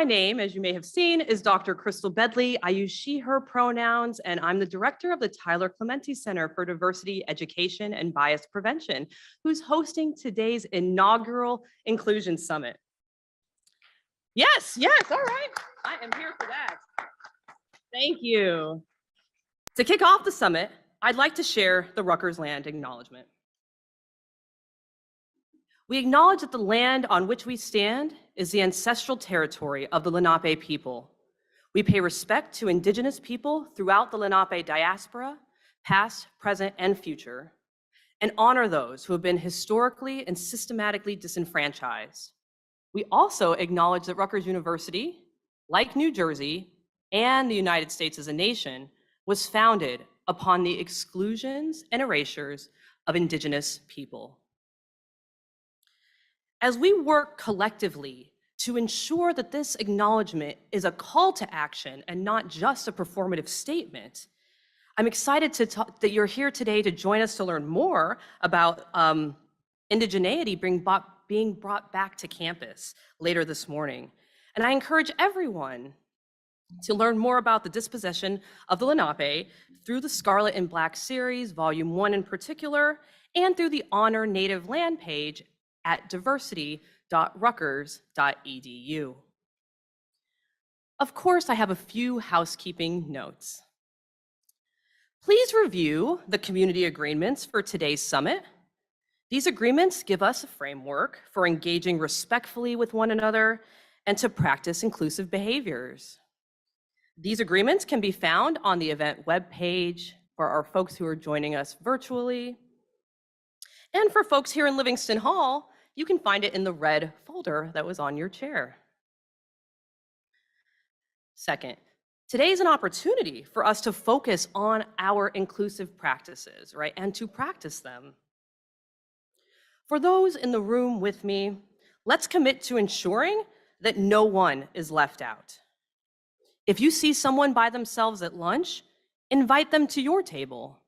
My name, as you may have seen, is Dr. Crystal Bedley. I use she, her pronouns, and I'm the director of the Tyler Clementi Center for Diversity, Education, and Bias Prevention, who's hosting today's inaugural Inclusion Summit. Yes, all right. I am here for that. Thank you. To kick off the summit, I'd like to share the Rutgers land acknowledgement. We acknowledge that the land on which we stand is the ancestral territory of the Lenape people. We pay respect to Indigenous people throughout the Lenape diaspora, past, present, and future, and honor those who have been historically and systematically disenfranchised. We also acknowledge that Rutgers University, like New Jersey and the United States as a nation, was founded upon the exclusions and erasures of Indigenous people. As we work collectively to ensure that this acknowledgement is a call to action and not just a performative statement, I'm excited that you're here today to join us to learn more about indigeneity being brought back to campus later this morning. And I encourage everyone to learn more about the dispossession of the Lenape through the Scarlet and Black series, Volume 1 in particular, and through the Honor Native Land page at diversity.rutgers.edu. Of course, I have a few housekeeping notes. Please review the community agreements for today's summit. These agreements give us a framework for engaging respectfully with one another and to practice inclusive behaviors. These agreements can be found on the event webpage for our folks who are joining us virtually. And for folks here in Livingston Hall, you can find it in the red folder that was on your chair. Second, today is an opportunity for us to focus on our inclusive practices, right? And to practice them. For those in the room with me, let's commit to ensuring that no one is left out. If you see someone by themselves at lunch, invite them to your table.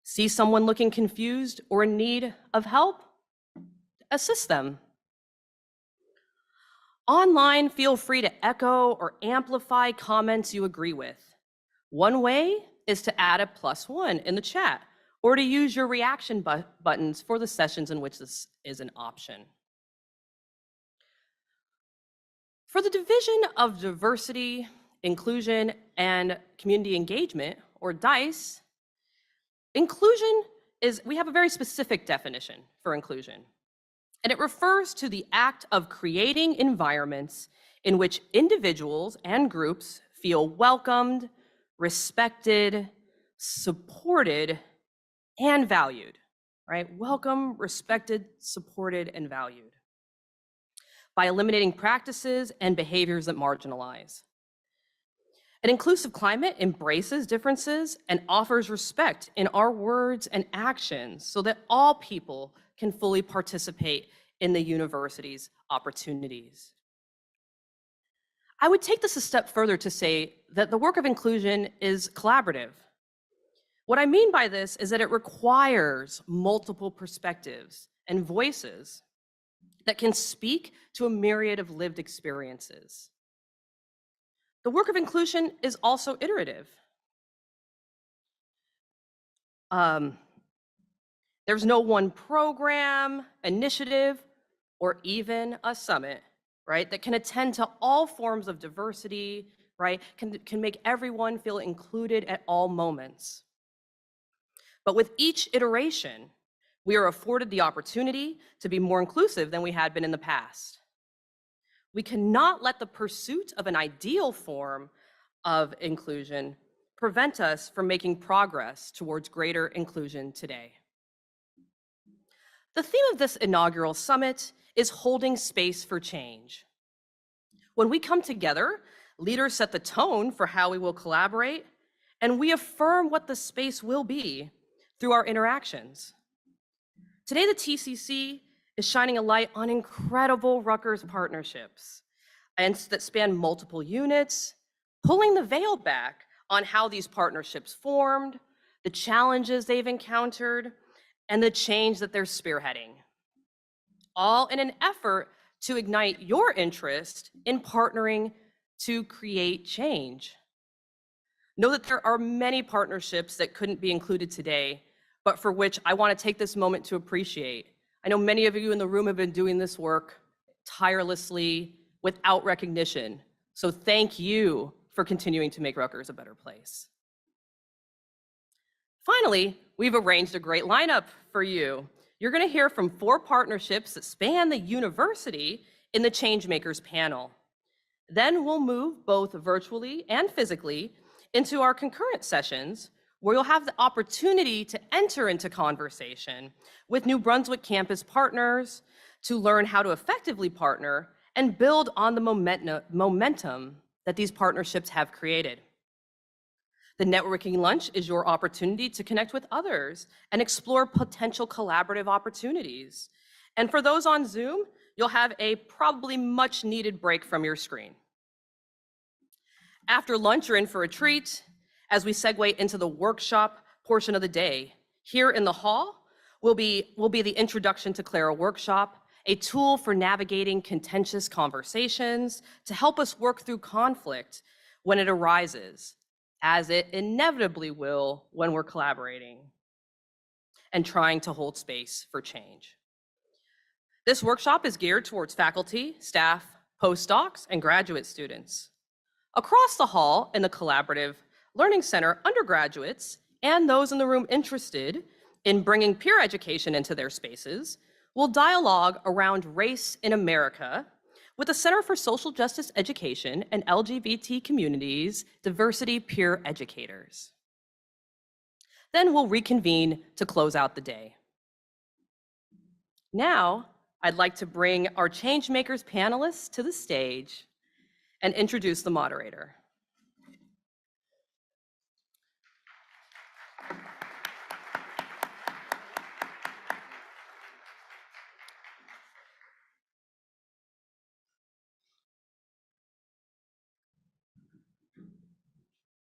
See someone looking confused or in need of help? Assist them. Online, feel free to echo or amplify comments you agree with. One way is to add a +1 in the chat or to use your reaction buttons for the sessions in which this is an option. For the Division of Diversity, Inclusion, and Community Engagement, or DICE, we have a very specific definition for inclusion. And it refers to the act of creating environments in which individuals and groups feel welcomed, respected, supported, and valued, right? Welcome, respected, supported, and valued by eliminating practices and behaviors that marginalize. An inclusive climate embraces differences and offers respect in our words and actions so that all people can fully participate in the university's opportunities. I would take this a step further to say that the work of inclusion is collaborative. What I mean by this is that it requires multiple perspectives and voices that can speak to a myriad of lived experiences. The work of inclusion is also iterative. There's no one program, initiative, or even a summit, right, that can attend to all forms of diversity, right, can make everyone feel included at all moments. But with each iteration, we are afforded the opportunity to be more inclusive than we had been in the past. We cannot let the pursuit of an ideal form of inclusion prevent us from making progress towards greater inclusion today. The theme of this inaugural summit is holding space for change. When we come together, leaders set the tone for how we will collaborate, and we affirm what the space will be through our interactions. Today, the TCC is shining a light on incredible Rutgers partnerships and that span multiple units, pulling the veil back on how these partnerships formed, the challenges they've encountered, and the change that they're spearheading, all in an effort to ignite your interest in partnering to create change. Know that there are many partnerships that couldn't be included today, but for which I want to take this moment to appreciate. I know many of you in the room have been doing this work tirelessly without recognition. So thank you for continuing to make Rutgers a better place. Finally, we've arranged a great lineup for you. You're going to hear from 4 partnerships that span the university in the Changemakers panel. Then we'll move both virtually and physically into our concurrent sessions, where you'll have the opportunity to enter into conversation with New Brunswick campus partners to learn how to effectively partner and build on the momentum that these partnerships have created. The networking lunch is your opportunity to connect with others and explore potential collaborative opportunities. And for those on Zoom, you'll have a probably much needed break from your screen. After lunch, you're in for a treat as we segue into the workshop portion of the day. Here in the hall will be the Introduction to Clara workshop, a tool for navigating contentious conversations to help us work through conflict when it arises, as it inevitably will when we're collaborating and trying to hold space for change. This workshop is geared towards faculty, staff, postdocs, and graduate students. Across the hall in the Collaborative Learning Center, undergraduates and those in the room interested in bringing peer education into their spaces will dialogue around race in America with the Center for Social Justice Education and LGBT Communities Diversity Peer Educators. Then we'll reconvene to close out the day. Now, I'd like to bring our Changemakers panelists to the stage and introduce the moderator.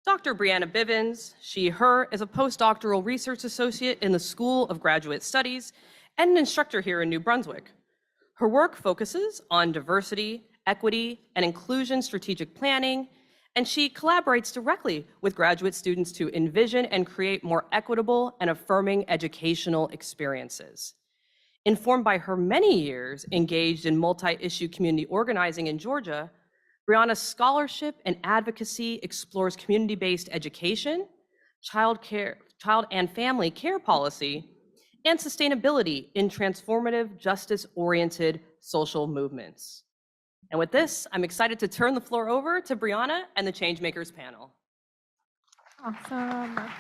Dr. Brianna Bivens, she, her, is a postdoctoral research associate in the School of Graduate Studies and an instructor here in New Brunswick. Her work focuses on diversity, equity, and inclusion strategic planning, and she collaborates directly with graduate students to envision and create more equitable and affirming educational experiences. Informed by her many years engaged in multi-issue community organizing in Georgia, Brianna's scholarship and advocacy explores community-based education, child and family care policy, and sustainability in transformative, justice-oriented social movements. And with this, I'm excited to turn the floor over to Brianna and the Changemakers panel. Awesome.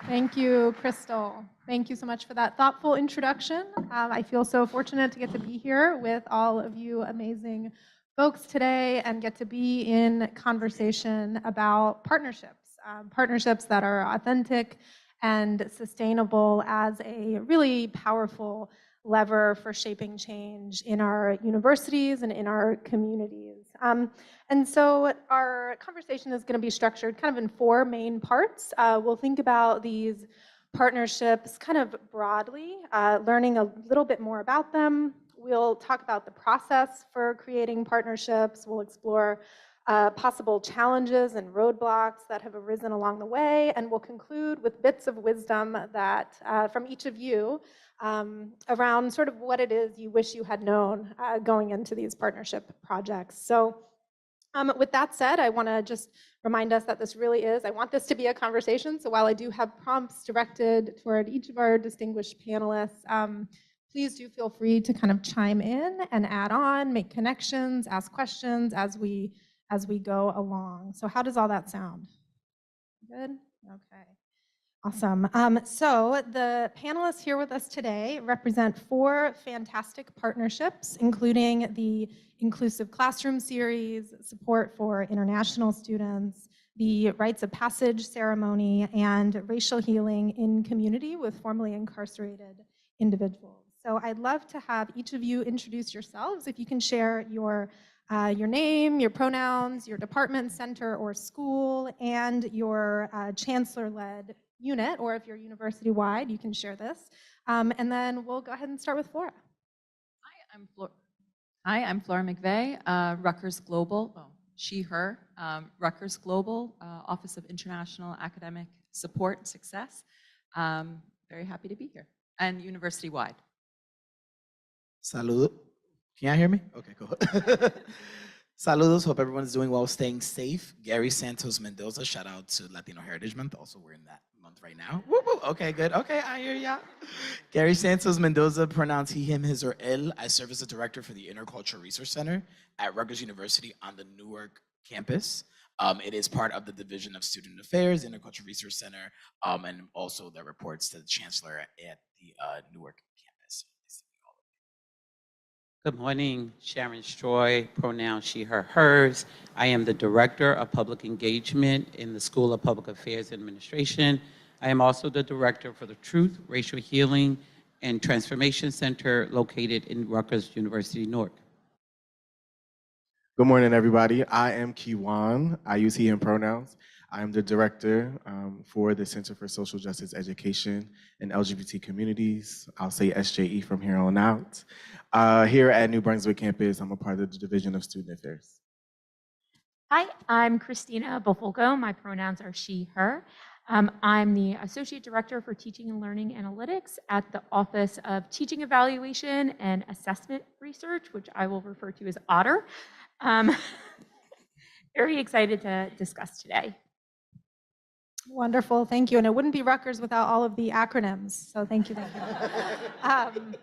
Thank you, Crystal. Thank you so much for that thoughtful introduction. I feel so fortunate to get to be here with all of you amazing folks today and get to be in conversation about partnerships, partnerships that are authentic and sustainable as a really powerful lever for shaping change in our universities and in our communities. And so our conversation is going to be structured kind of in 4 main parts. We'll think about these partnerships kind of broadly, learning a little bit more about them. We'll talk about the process for creating partnerships. We'll explore possible challenges and roadblocks that have arisen along the way, and we'll conclude with bits of wisdom that from each of you around sort of what it is you wish you had known going into these partnership projects. So with that said, I want to just remind us that this really is, I want this to be a conversation, so while I do have prompts directed toward each of our distinguished panelists, please do feel free to kind of chime in and add on, make connections, ask questions as we go along. So how does all that sound? Good? Okay. Awesome. So the panelists here with us today represent 4 fantastic partnerships, including the Inclusive Classroom Series, support for international students, the Rites of Passage ceremony, and racial healing in community with formerly incarcerated individuals. So I'd love to have each of you introduce yourselves. If you can share your name, your pronouns, your department, center, or school, and your chancellor-led unit, or if you're university-wide, you can share this. And then we'll go ahead and start with Flora. Hi, I'm Flora McVeigh, Rutgers Global, well, she, her, Rutgers Global, Office of International Academic Support and Success. Very happy to be here, and university-wide. Saludos. Can y'all hear me? Okay, cool. Saludos. Hope everyone's doing well, staying safe. Gary Santos Mendoza. Shout out to Latino Heritage Month. Also, we're in that month right now. Woo, woo. Okay, good. Okay, I hear y'all. Gary Santos Mendoza, pronounce he, him, his, or ill. I serve as the director for the Intercultural Research Center at Rutgers University on the Newark campus. It is part of the Division of Student Affairs, Intercultural Research Center, and also that reports to the Chancellor at the Newark campus. Good morning, Sharon Stroy, pronoun she, her, hers. I am the Director of Public Engagement in the School of Public Affairs and Administration. I am also the Director for the Truth, Racial Healing, and Transformation Center located in Rutgers University, Newark. Good morning, everybody. I am Kiwan. I use he, him pronouns. I am the director for the Center for Social Justice Education and LGBT Communities. I'll say SJE from here on out. Here at New Brunswick campus, I'm a part of the Division of Student Affairs. Hi, I'm Christina Bofolgo. My pronouns are she, her. I'm the Associate Director for Teaching and Learning Analytics at the Office of Teaching Evaluation and Assessment Research, which I will refer to as OTTR. Very excited to discuss today. Wonderful, thank you. And it wouldn't be Rutgers without all of the acronyms, so thank you, thank you.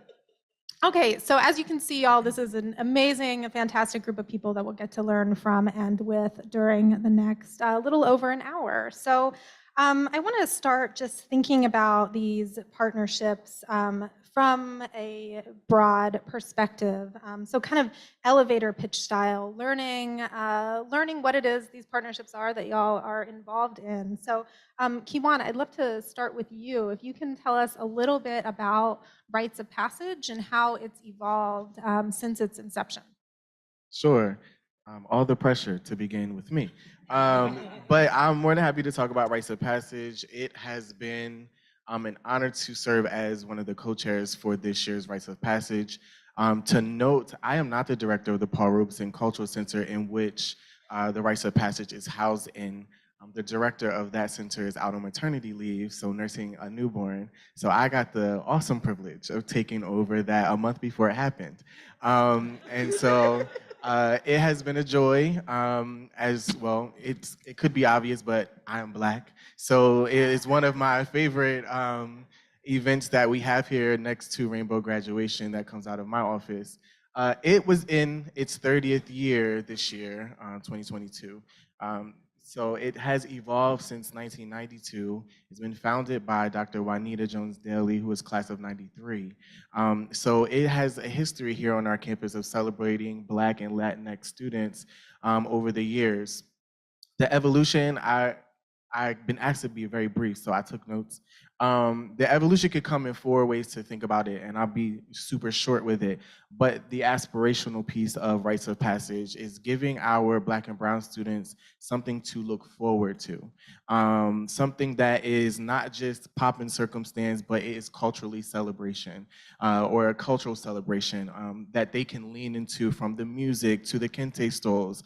Okay, so as you can see, y'all, this is an amazing, fantastic group of people that we'll get to learn from and with during the next little over an hour. So I want to start just thinking about these partnerships from a broad perspective. So kind of elevator pitch style, learning what it is these partnerships are that y'all are involved in. So Kiwan, I'd love to start with you. If you can tell us a little bit about Rites of Passage and how it's evolved since its inception. Sure. All the pressure to begin with me. But I'm more than happy to talk about Rites of Passage. It has been an honor to serve as one of the co-chairs for this year's Rites of Passage. To note, I am not the director of the Paul Robeson Cultural Center in which the Rites of Passage is housed in. The director of that center is out on maternity leave, so nursing a newborn. So I got the awesome privilege of taking over that a month before it happened. And so it has been a joy. As well, it could be obvious, but I am Black. So it is one of my favorite events that we have here next to Rainbow Graduation that comes out of my office. It was in its 30th year this year, 2022. So it has evolved since 1992. It's been founded by Dr. Juanita Jones-Daly, who was class of 93. So it has a history here on our campus of celebrating Black and Latinx students over the years. The evolution, I've been asked to be very brief, so I took notes. The evolution could come in 4 ways to think about it, and I'll be super short with it. But the aspirational piece of Rites of Passage is giving our Black and Brown students something to look forward to. Something that is not just pop and circumstance, but it is culturally celebration, or a cultural celebration that they can lean into, from the music to the kente stoles,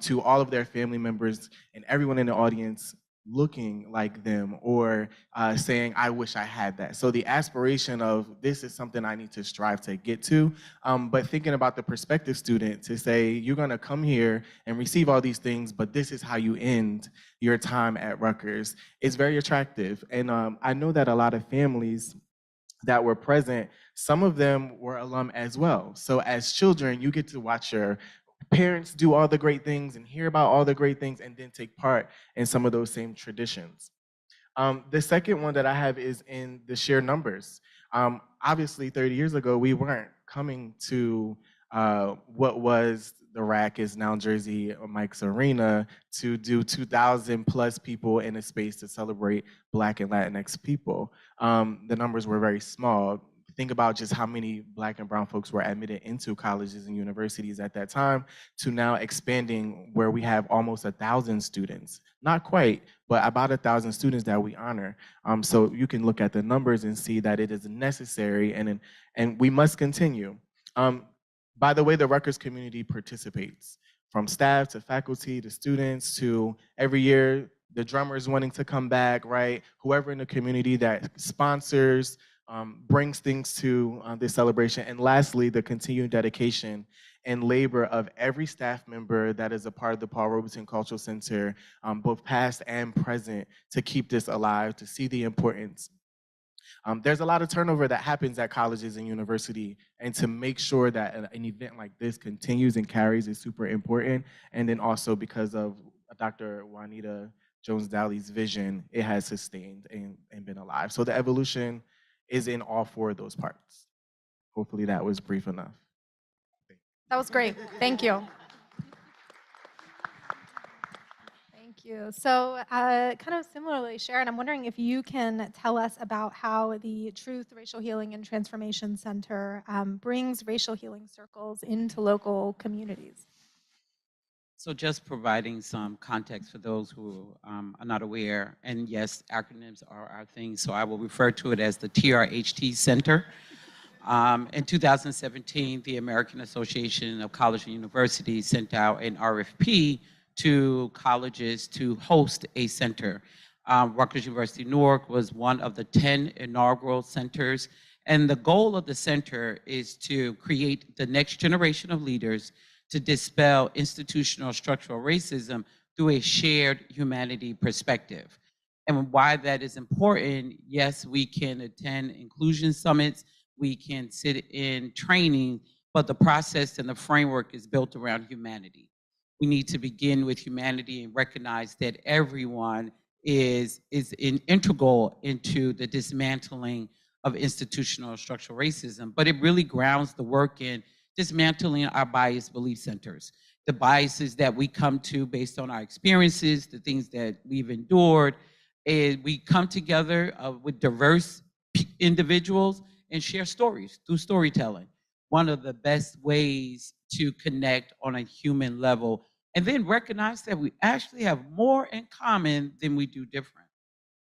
to all of their family members and everyone in the audience looking like them, or saying, I wish I had that. So the aspiration of this is something I need to strive to get to, but thinking about the prospective student to say, you're gonna come here and receive all these things, but this is how you end your time at Rutgers, is very attractive. And I know that a lot of families that were present, some of them were alum as well. So as children, you get to watch your parents do all the great things and hear about all the great things and then take part in some of those same traditions. The second one that I have is in the sheer numbers. Obviously, 30 years ago, we weren't coming to what was the RAC, is now Jersey Mike's Arena, to do 2,000 plus people in a space to celebrate Black and Latinx people. The numbers were very small. Think about just how many Black and Brown folks were admitted into colleges and universities at that time, to now expanding where we have almost 1,000 students. Not quite, but about 1,000 students that we honor. So you can look at the numbers and see that it is necessary, and we must continue. by the way the Rutgers community participates, from staff to faculty to students to every year the drummers wanting to come back, right? Whoever in the community that sponsors, brings things to this celebration. And lastly, the continued dedication and labor of every staff member that is a part of the Paul Robeson Cultural Center, both past and present, to keep this alive, to see the importance. There's a lot of turnover that happens at colleges and university, and to make sure that an event like this continues and carries is super important. And then also because of Dr. Juanita Jones-Daly's vision, it has sustained and been alive. So the evolution is in all four of those parts. Hopefully that was brief enough. That was great. Thank you. Thank you. So kind of similarly, Sharon, I'm wondering if you can tell us about how the Truth, Racial Healing, and Transformation Center brings racial healing circles into local communities. So just providing some context for those who are not aware, and yes, acronyms are our thing, so I will refer to it as the TRHT Center. In 2017, the American Association of Colleges and Universities sent out an RFP to colleges to host a center. Rutgers University Newark was one of the 10 inaugural centers, and the goal of the center is to create the next generation of leaders to dispel institutional structural racism through a shared humanity perspective. And why that is important, yes, we can attend inclusion summits, we can sit in training, but the process and the framework is built around humanity. We need to begin with humanity and recognize that everyone is integral into the dismantling of institutional structural racism, but it really grounds the work in dismantling our biased belief centers, the biases that we come to based on our experiences, the things that we've endured. And we come together with diverse individuals and share stories through storytelling. One of the best ways to connect on a human level, and then recognize that we actually have more in common than we do different.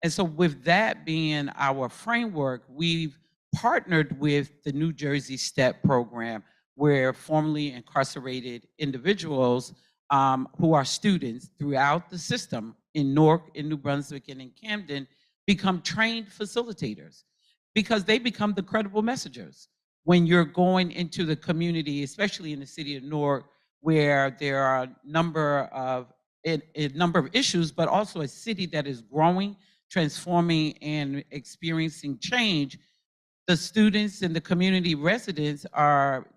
And so with that being our framework, we've partnered with the New Jersey STEP program, where formerly incarcerated individuals who are students throughout the system in Newark, in New Brunswick, and in Camden become trained facilitators, because they become the credible messengers. When you're going into the community, especially in the city of Newark, where there are a number of issues, but also a city that is growing, transforming, and experiencing change, the students and the community residents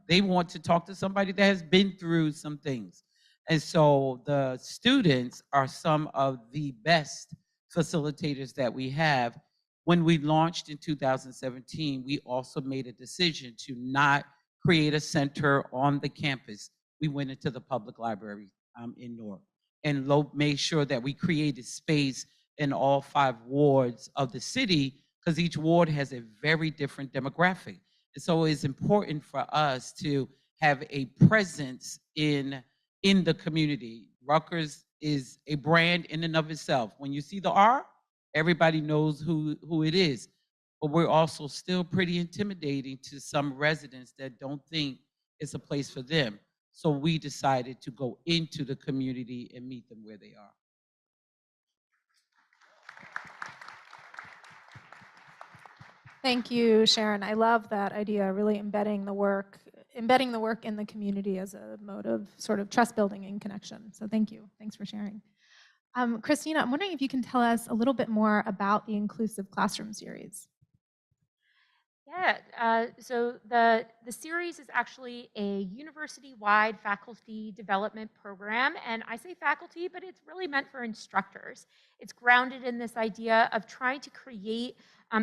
they want to talk to somebody that has been through some things. And so the students are some of the best facilitators that we have. When we launched in 2017, we also made a decision to not create a center on the campus. We went into the public library in Newark and made sure that we created space in all 5 wards of the city, because each ward has a very different demographic. And so it's important for us to have a presence in the community. Rutgers is a brand in and of itself. When you see the R, everybody knows who it is. But we're also still pretty intimidating to some residents that don't think it's a place for them. So we decided to go into the community and meet them where they are. Thank you, Sharon. I love that idea, really embedding the work in the community as a mode of sort of trust building and connection. So thank you. Thanks for sharing. Christina, I'm wondering if you can tell us a little bit more about the Inclusive Classroom series. Yeah, so the series is actually a university-wide faculty development program, and I say faculty, but it's really meant for instructors. It's grounded in this idea of trying to create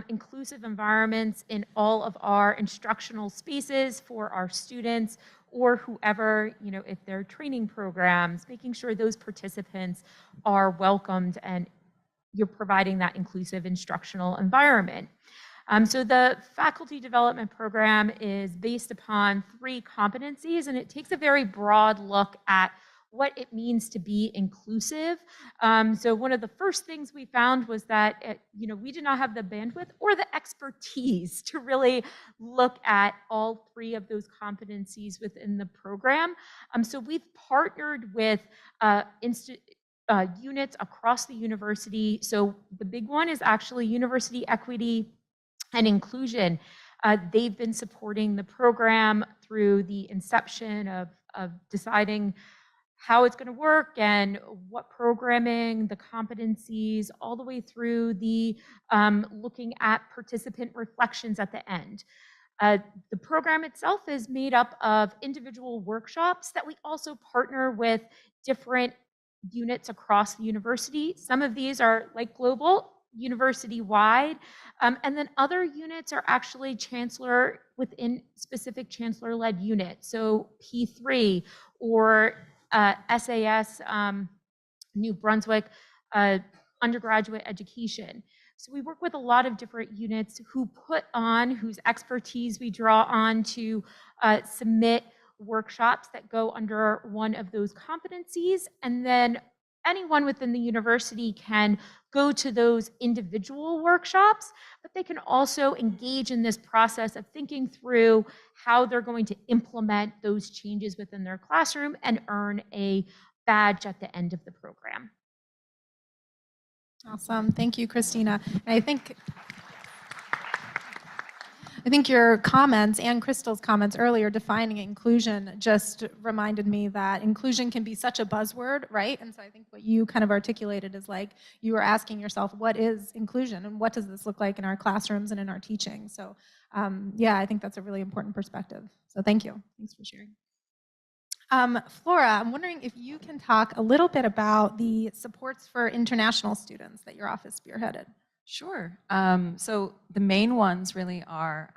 inclusive environments in all of our instructional spaces for our students or whoever, if they're training programs, making sure those participants are welcomed and you're providing that inclusive instructional environment. So the faculty development program is based upon 3 competencies, and it takes a very broad look at what it means to be inclusive. So one of the first things we found was that we did not have the bandwidth or the expertise to really look at all three of those competencies within the program. So we've partnered with units across the university. So the big one is actually University Equity and Inclusion. They've been supporting the program through the inception of deciding how it's going to work and what programming, the competencies, all the way through the looking at participant reflections at the end. The program itself is made up of individual workshops that we also partner with different units across the university. Some of these are like global, university-wide, and then other units are actually chancellor within specific chancellor-led units. So P3 or SAS, New Brunswick, undergraduate education. So we work with a lot of different units whose expertise we draw on to submit workshops that go under one of those competencies. And then anyone within the university can go to those individual workshops, but they can also engage in this process of thinking through how they're going to implement those changes within their classroom and earn a badge at the end of the program. Awesome. Thank you, Christina. And I think your comments and Crystal's comments earlier defining inclusion just reminded me that inclusion can be such a buzzword, right? And so I think what you kind of articulated is like you were asking yourself, what is inclusion and what does this look like in our classrooms and in our teaching? So yeah, I think that's a really important perspective. So thank you. Thanks for sharing. Flora, I'm wondering if you can talk a little bit about the supports for international students that your office spearheaded. Sure. So the main ones really are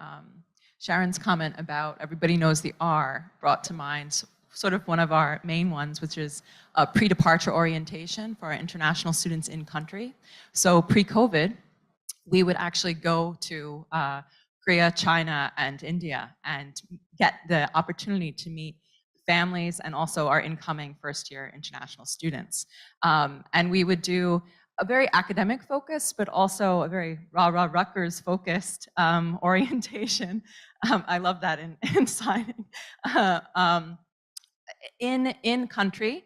Sharon's comment about everybody knows the R brought to mind sort of one of our main ones, which is pre-departure orientation for our international students in country. So pre-COVID, we would actually go to Korea, China, and India and get the opportunity to meet families and also our incoming first-year international students. And we would do a very academic focus, but also a very rah-rah Rutgers focused orientation. I love that in signing. In country,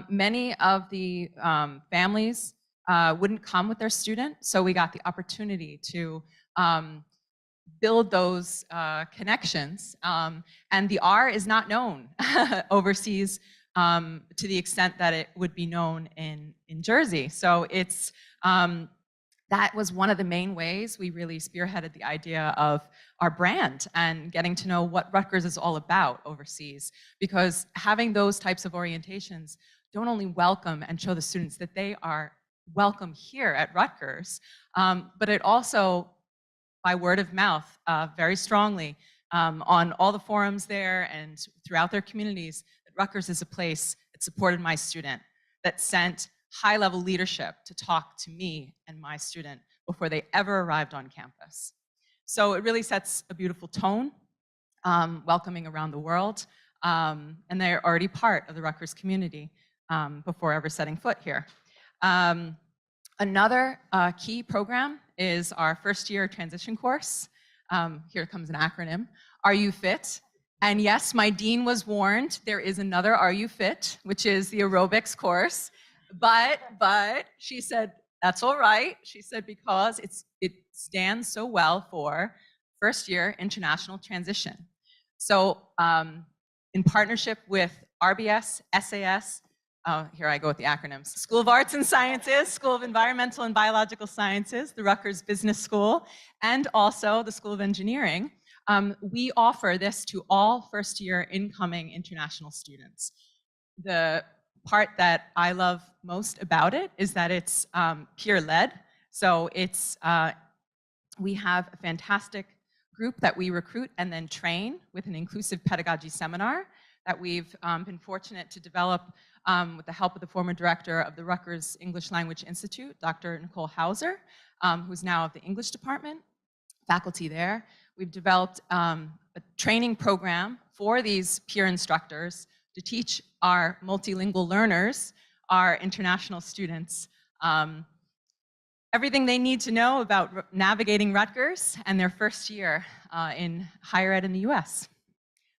many of the families wouldn't come with their student, so we got the opportunity to build those connections. And the R is not known overseas to the extent that it would be known in Jersey. So it's, that was one of the main ways we really spearheaded the idea of our brand and getting to know what Rutgers is all about overseas. Because having those types of orientations don't only welcome and show the students that they are welcome here at Rutgers, but it also, by word of mouth, very strongly on all the forums there and throughout their communities, that Rutgers is a place that supported my student, that sent high-level leadership to talk to me and my student before they ever arrived on campus. So it really sets a beautiful tone, welcoming around the world, and they're already part of the Rutgers community before ever setting foot here. Another key program is our first-year transition course. Here comes an acronym. Are you fit? And yes, my dean was warned, there is another Are You Fit, which is the aerobics course. But she said, that's all right. She said, because it stands so well for first-year international transition. So in partnership with RBS, SAS, here I go with the acronyms, School of Arts and Sciences, School of Environmental and Biological Sciences, the Rutgers Business School, and also the School of Engineering, we offer this to all first-year incoming international students. The part that I love most about it is that it's peer-led. So it's, we have a fantastic group that we recruit and then train with an inclusive pedagogy seminar that we've been fortunate to develop with the help of the former director of the Rutgers English Language Institute, Dr. Nicole Hauser, who's now of the English department, faculty there. We've developed a training program for these peer instructors to teach our multilingual learners, our international students, everything they need to know about navigating Rutgers and their first year in higher ed in the US.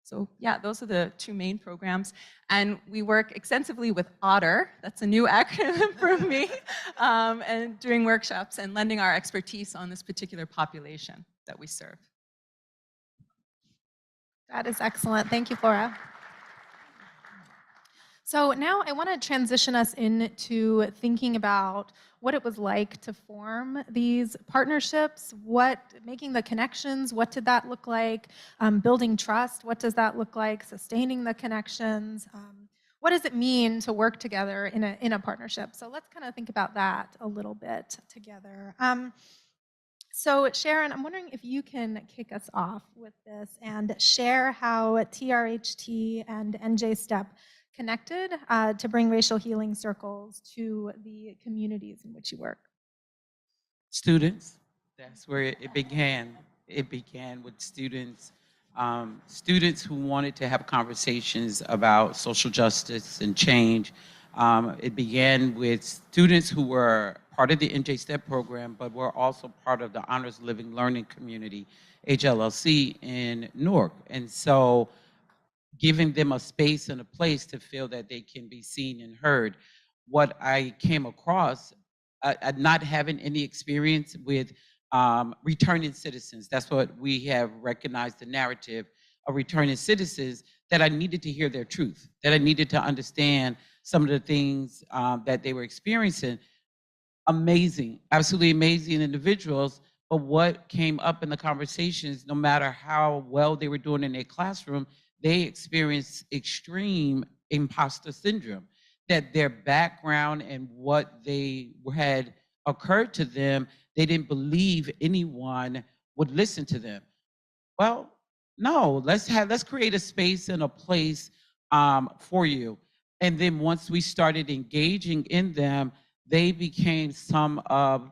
So yeah, those are the two main programs. And we work extensively with OTTR, that's a new acronym for me, and doing workshops and lending our expertise on this particular population that we serve. That is excellent. Thank you, Flora. So now I want to transition us into thinking about what it was like to form these partnerships, making the connections, what did that look like, building trust, what does that look like, sustaining the connections, what does it mean to work together in a partnership? So let's kind of think about that a little bit together. So Sharon, I'm wondering if you can kick us off with this and share how TRHT and NJ STEP connected to bring racial healing circles to the communities in which you work. Students, that's where it began. It began with students, students who wanted to have conversations about social justice and change. It began with students who were part of the NJ STEP program, but were also part of the Honors Living Learning Community, HLLC, in Newark. And so giving them a space and a place to feel that they can be seen and heard. What I came across, not having any experience with returning citizens, that's what we have recognized the narrative of returning citizens, that I needed to hear their truth, that I needed to understand some of the things that they were experiencing. Amazing, absolutely amazing individuals, but what came up in the conversations, no matter how well they were doing in their classroom, they experienced extreme imposter syndrome, that their background and what they had occurred to them, they didn't believe anyone would listen to them. Well, no, let's create a space and a place for you. And then once we started engaging in them, they became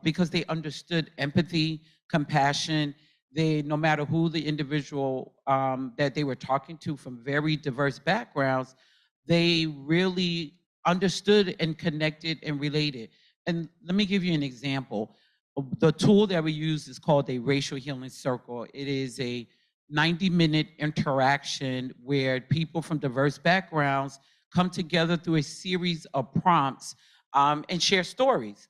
because they understood empathy, compassion. They, no matter who the individual that they were talking to from very diverse backgrounds, they really understood and connected and related. And let me give you an example. The tool that we use is called a racial healing circle. It is a 90-minute interaction where people from diverse backgrounds come together through a series of prompts and share stories.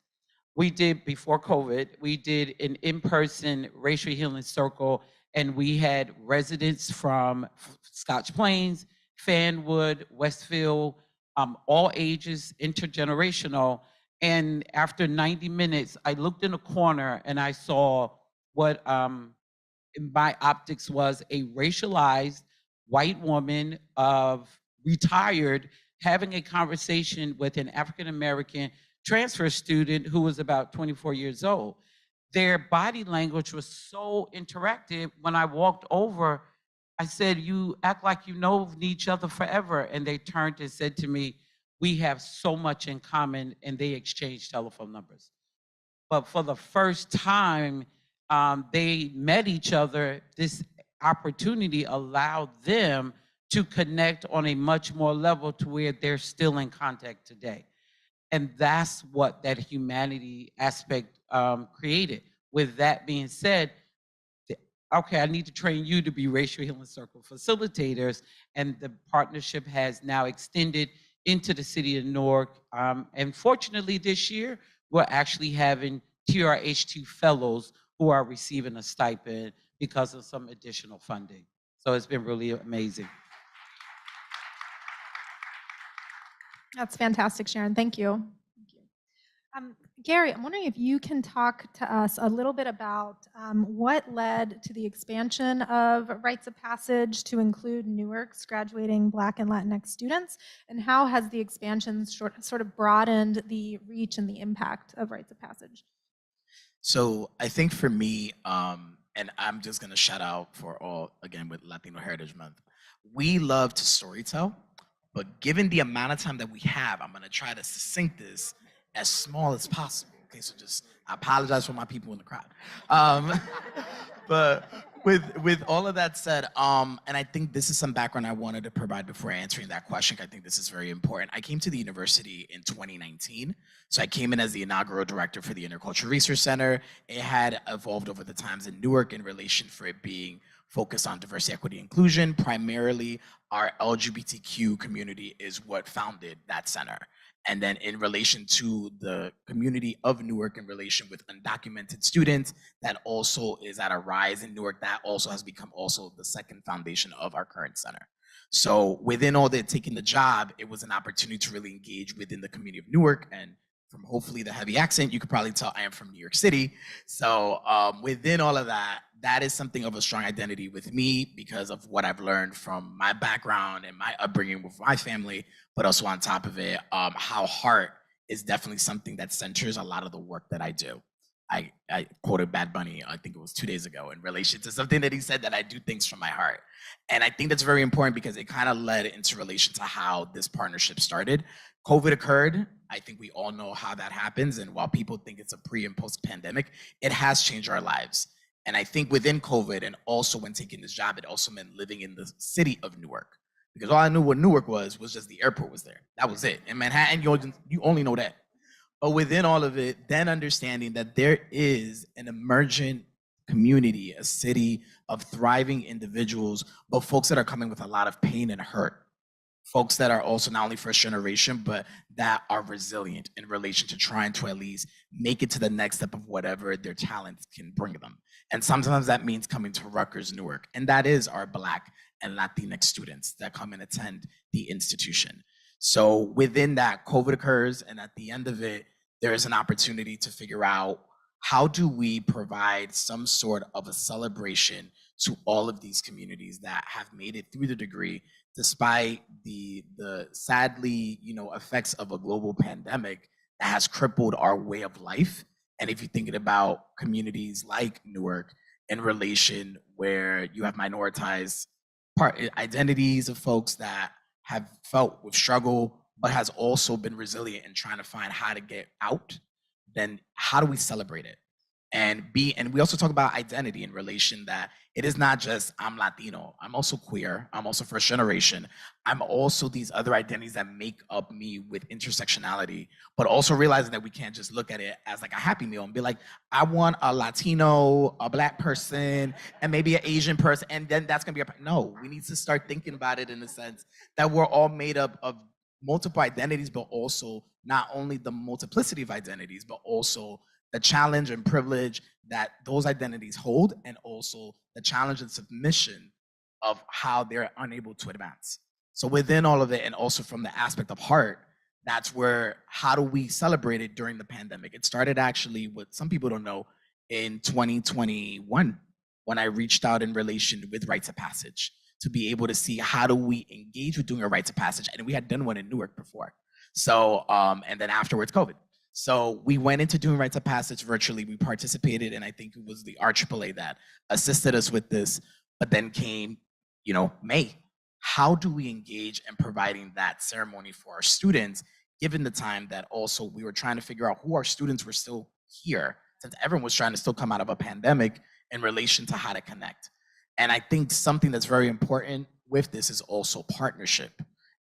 We did, before COVID, we did an in-person racial healing circle, and we had residents from Scotch Plains, Fanwood, Westfield, all ages, intergenerational. And after 90 minutes, I looked in a corner and I saw what in my optics was a racialized white woman of retired having a conversation with an African-American transfer student who was about 24 years old. Their body language was so interactive. When I walked over, I said, "You act like you know each other forever." And they turned and said to me, "We have so much in common," and they exchanged telephone numbers. But for the first time, they met each other. This opportunity allowed them to connect on a much more level to where they're still in contact today. And that's what that humanity aspect created. With that being said, okay, I need to train you to be racial healing circle facilitators, and the partnership has now extended into the city of Newark. And fortunately this year, we're actually having TRH2 fellows who are receiving a stipend because of some additional funding. So it's been really amazing. That's fantastic, Sharon. Thank you. Gary, I'm wondering if you can talk to us a little bit about what led to the expansion of Rites of Passage to include Newark's graduating Black and Latinx students, and how has the expansion sort of broadened the reach and the impact of Rites of Passage? So I think for me, and I'm just gonna shout out for all, again, with Latino Heritage Month, we love to storytell, but given the amount of time that we have, I'm gonna try to succinct this as small as possible. Okay, so I apologize for my people in the crowd. But with all of that said, and I think this is some background I wanted to provide before answering that question. I think this is very important. I came to the university in 2019. So I came in as the inaugural director for the Intercultural Research Center. It had evolved over the times in Newark in relation for it being focused on diversity, equity, inclusion. Primarily, our LGBTQ community is what founded that center. And then in relation to the community of Newark in relation with undocumented students, that also is at a rise in Newark. That also has become also the second foundation of our current center. So within all that, taking the job, it was an opportunity to really engage within the community of Newark. And from hopefully the heavy accent, you could probably tell I am from New York City. So within all of that, that is something of a strong identity with me because of what I've learned from my background and my upbringing with my family, but also on top of it, how heart is definitely something that centers a lot of the work that I do. I quoted Bad Bunny, I think it was 2 days ago, in relation to something that he said, that I do things from my heart. And I think that's very important because it kind of led into relation to how this partnership started. COVID occurred. I think we all know how that happens. And while people think it's a pre and post pandemic, it has changed our lives. And I think within COVID and also when taking this job, it also meant living in the city of Newark. Because all I knew what Newark was just the airport was there. That was it. In Manhattan, you only know that. But within all of it, then understanding that there is an emergent community, a city of thriving individuals, but folks that are coming with a lot of pain and hurt. Folks that are also not only first generation, but that are resilient in relation to trying to at least make it to the next step of whatever their talents can bring them. And sometimes that means coming to Rutgers Newark. And that is our Black and Latinx students that come and attend the institution. So within that, COVID occurs, and at the end of it, there is an opportunity to figure out how do we provide some sort of a celebration to all of these communities that have made it through the degree, despite the sadly, effects of a global pandemic that has crippled our way of life. And if you're thinking about communities like Newark in relation where you have minoritized identities of folks that have felt with struggle, but has also been resilient in trying to find how to get out, then how do we celebrate it? And we also talk about identity in relation that it is not just I'm Latino, I'm also queer, I'm also first generation, I'm also these other identities that make up me with intersectionality, but also realizing that we can't just look at it as like a Happy Meal and be like, I want a Latino, a Black person, and maybe an Asian person, and then that's gonna be no, we need to start thinking about it in the sense that we're all made up of multiple identities, but also not only the multiplicity of identities, but also the challenge and privilege that those identities hold, and also the challenge and submission of how they're unable to advance. So within all of it, and also from the aspect of heart, that's where, how do we celebrate it during the pandemic? It started actually, what some people don't know, in 2021, when I reached out in relation with Rites of Passage to be able to see how do we engage with doing a Rites of Passage, and we had done one in Newark before. So, and then afterwards, COVID. So we went into doing Rites of Passage virtually. We participated, and I think it was the RAAA that assisted us with this. But then came, May. How do we engage in providing that ceremony for our students, given the time that also we were trying to figure out who our students were still here, since everyone was trying to still come out of a pandemic in relation to how to connect. And I think something that's very important with this is also partnership.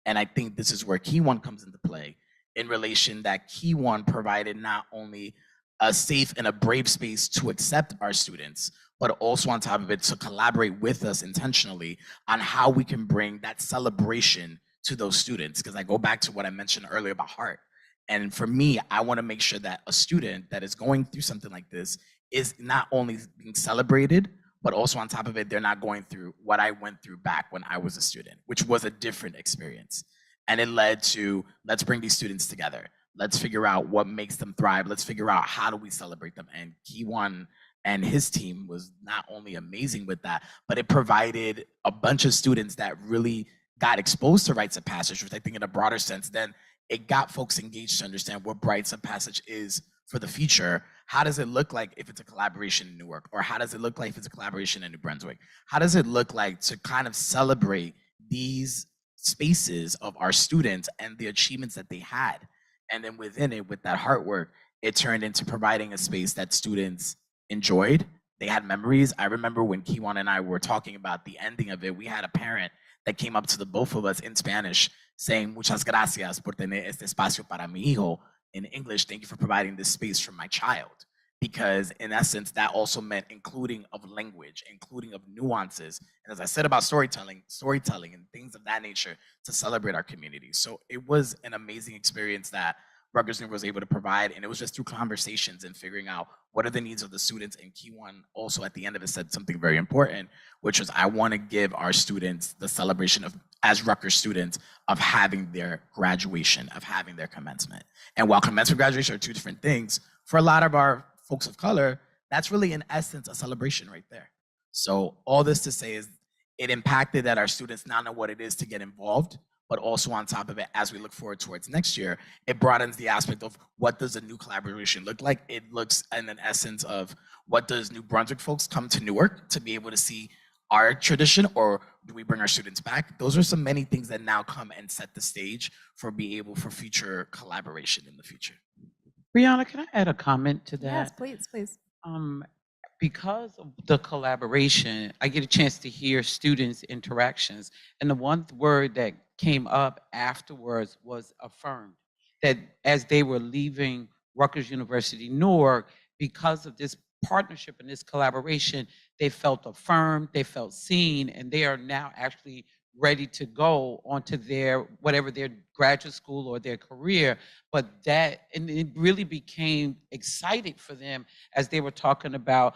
And I think this is where Key One comes into play, in relation that Key One provided not only a safe and a brave space to accept our students, but also on top of it to collaborate with us intentionally on how we can bring that celebration to those students. Because I go back to what I mentioned earlier about heart. And for me, I want to make sure that a student that is going through something like this is not only being celebrated, but also on top of it, they're not going through what I went through back when I was a student, which was a different experience. And it led to, let's bring these students together. Let's figure out what makes them thrive. Let's figure out how do we celebrate them. And Key One and his team was not only amazing with that, but it provided a bunch of students that really got exposed to Rites of Passage, which I think in a broader sense, then it got folks engaged to understand what Rites of Passage is for the future. How does it look like if it's a collaboration in Newark? Or how does it look like if it's a collaboration in New Brunswick? How does it look like to kind of celebrate these spaces of our students and the achievements that they had? And then within it, with that heart work, it turned into providing a space that students enjoyed, they had memories. I remember when Kiwan and I were talking about the ending of it, we had a parent that came up to the both of us in Spanish saying, muchas gracias por tener este espacio para mi hijo. In English, thank you for providing this space for my child. Because in essence, that also meant including of language, including of nuances. And as I said about storytelling and things of that nature to celebrate our community. So it was an amazing experience that Rutgers-NB was able to provide. And it was just through conversations and figuring out what are the needs of the students. And Kiwan also at the end of it said something very important, which was, I want to give our students the celebration of, as Rutgers students, of having their graduation, of having their commencement. And while commencement and graduation are two different things, for a lot of our folks of color, that's really in essence a celebration right there. So all this to say is it impacted that our students now know what it is to get involved, but also on top of it, as we look forward towards next year, it broadens the aspect of what does a new collaboration look like. It looks in an essence of what does New Brunswick folks come to Newark to be able to see our tradition, or do we bring our students back? Those are some many things that now come and set the stage for future collaboration in the future. Brianna, can I add a comment to that? Yes, please, please. Because of the collaboration, I get a chance to hear students' interactions. And the one word that came up afterwards was affirmed. That as they were leaving Rutgers University Newark, because of this partnership and this collaboration, they felt affirmed, they felt seen, and they are now actually ready to go onto their, whatever their graduate school or their career. But and it really became exciting for them as they were talking about,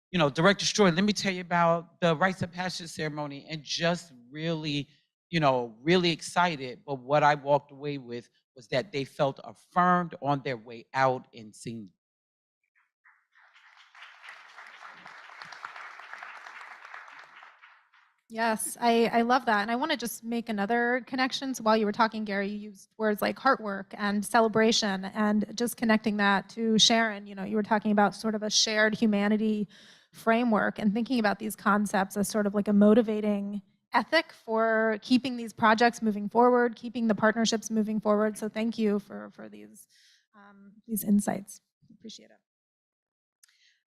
you know, Director Stroy, let me tell you about the rites of passage ceremony, and just really, you know, really excited. But what I walked away with was that they felt affirmed on their way out and seen. Yes, I love that. And I want to just make another connection. So while you were talking, Gary, you used words like heart work and celebration, and just connecting that to Sharon. You know, you were talking about sort of a shared humanity framework and thinking about these concepts as sort of like a motivating ethic for keeping these projects moving forward, keeping the partnerships moving forward. So thank you for these insights. Appreciate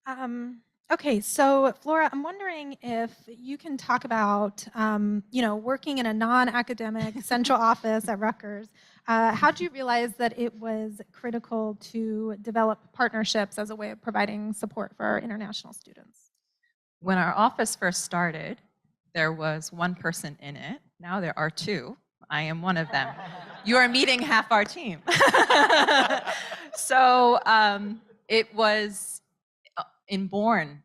it. Okay, so Flora, I'm wondering if you can talk about, you know, working in a non-academic central office at Rutgers. How did you realize that it was critical to develop partnerships as a way of providing support for our international students? When our office first started, there was one person in it. Now there are two. I am one of them. You are meeting half our team. So it was inborn,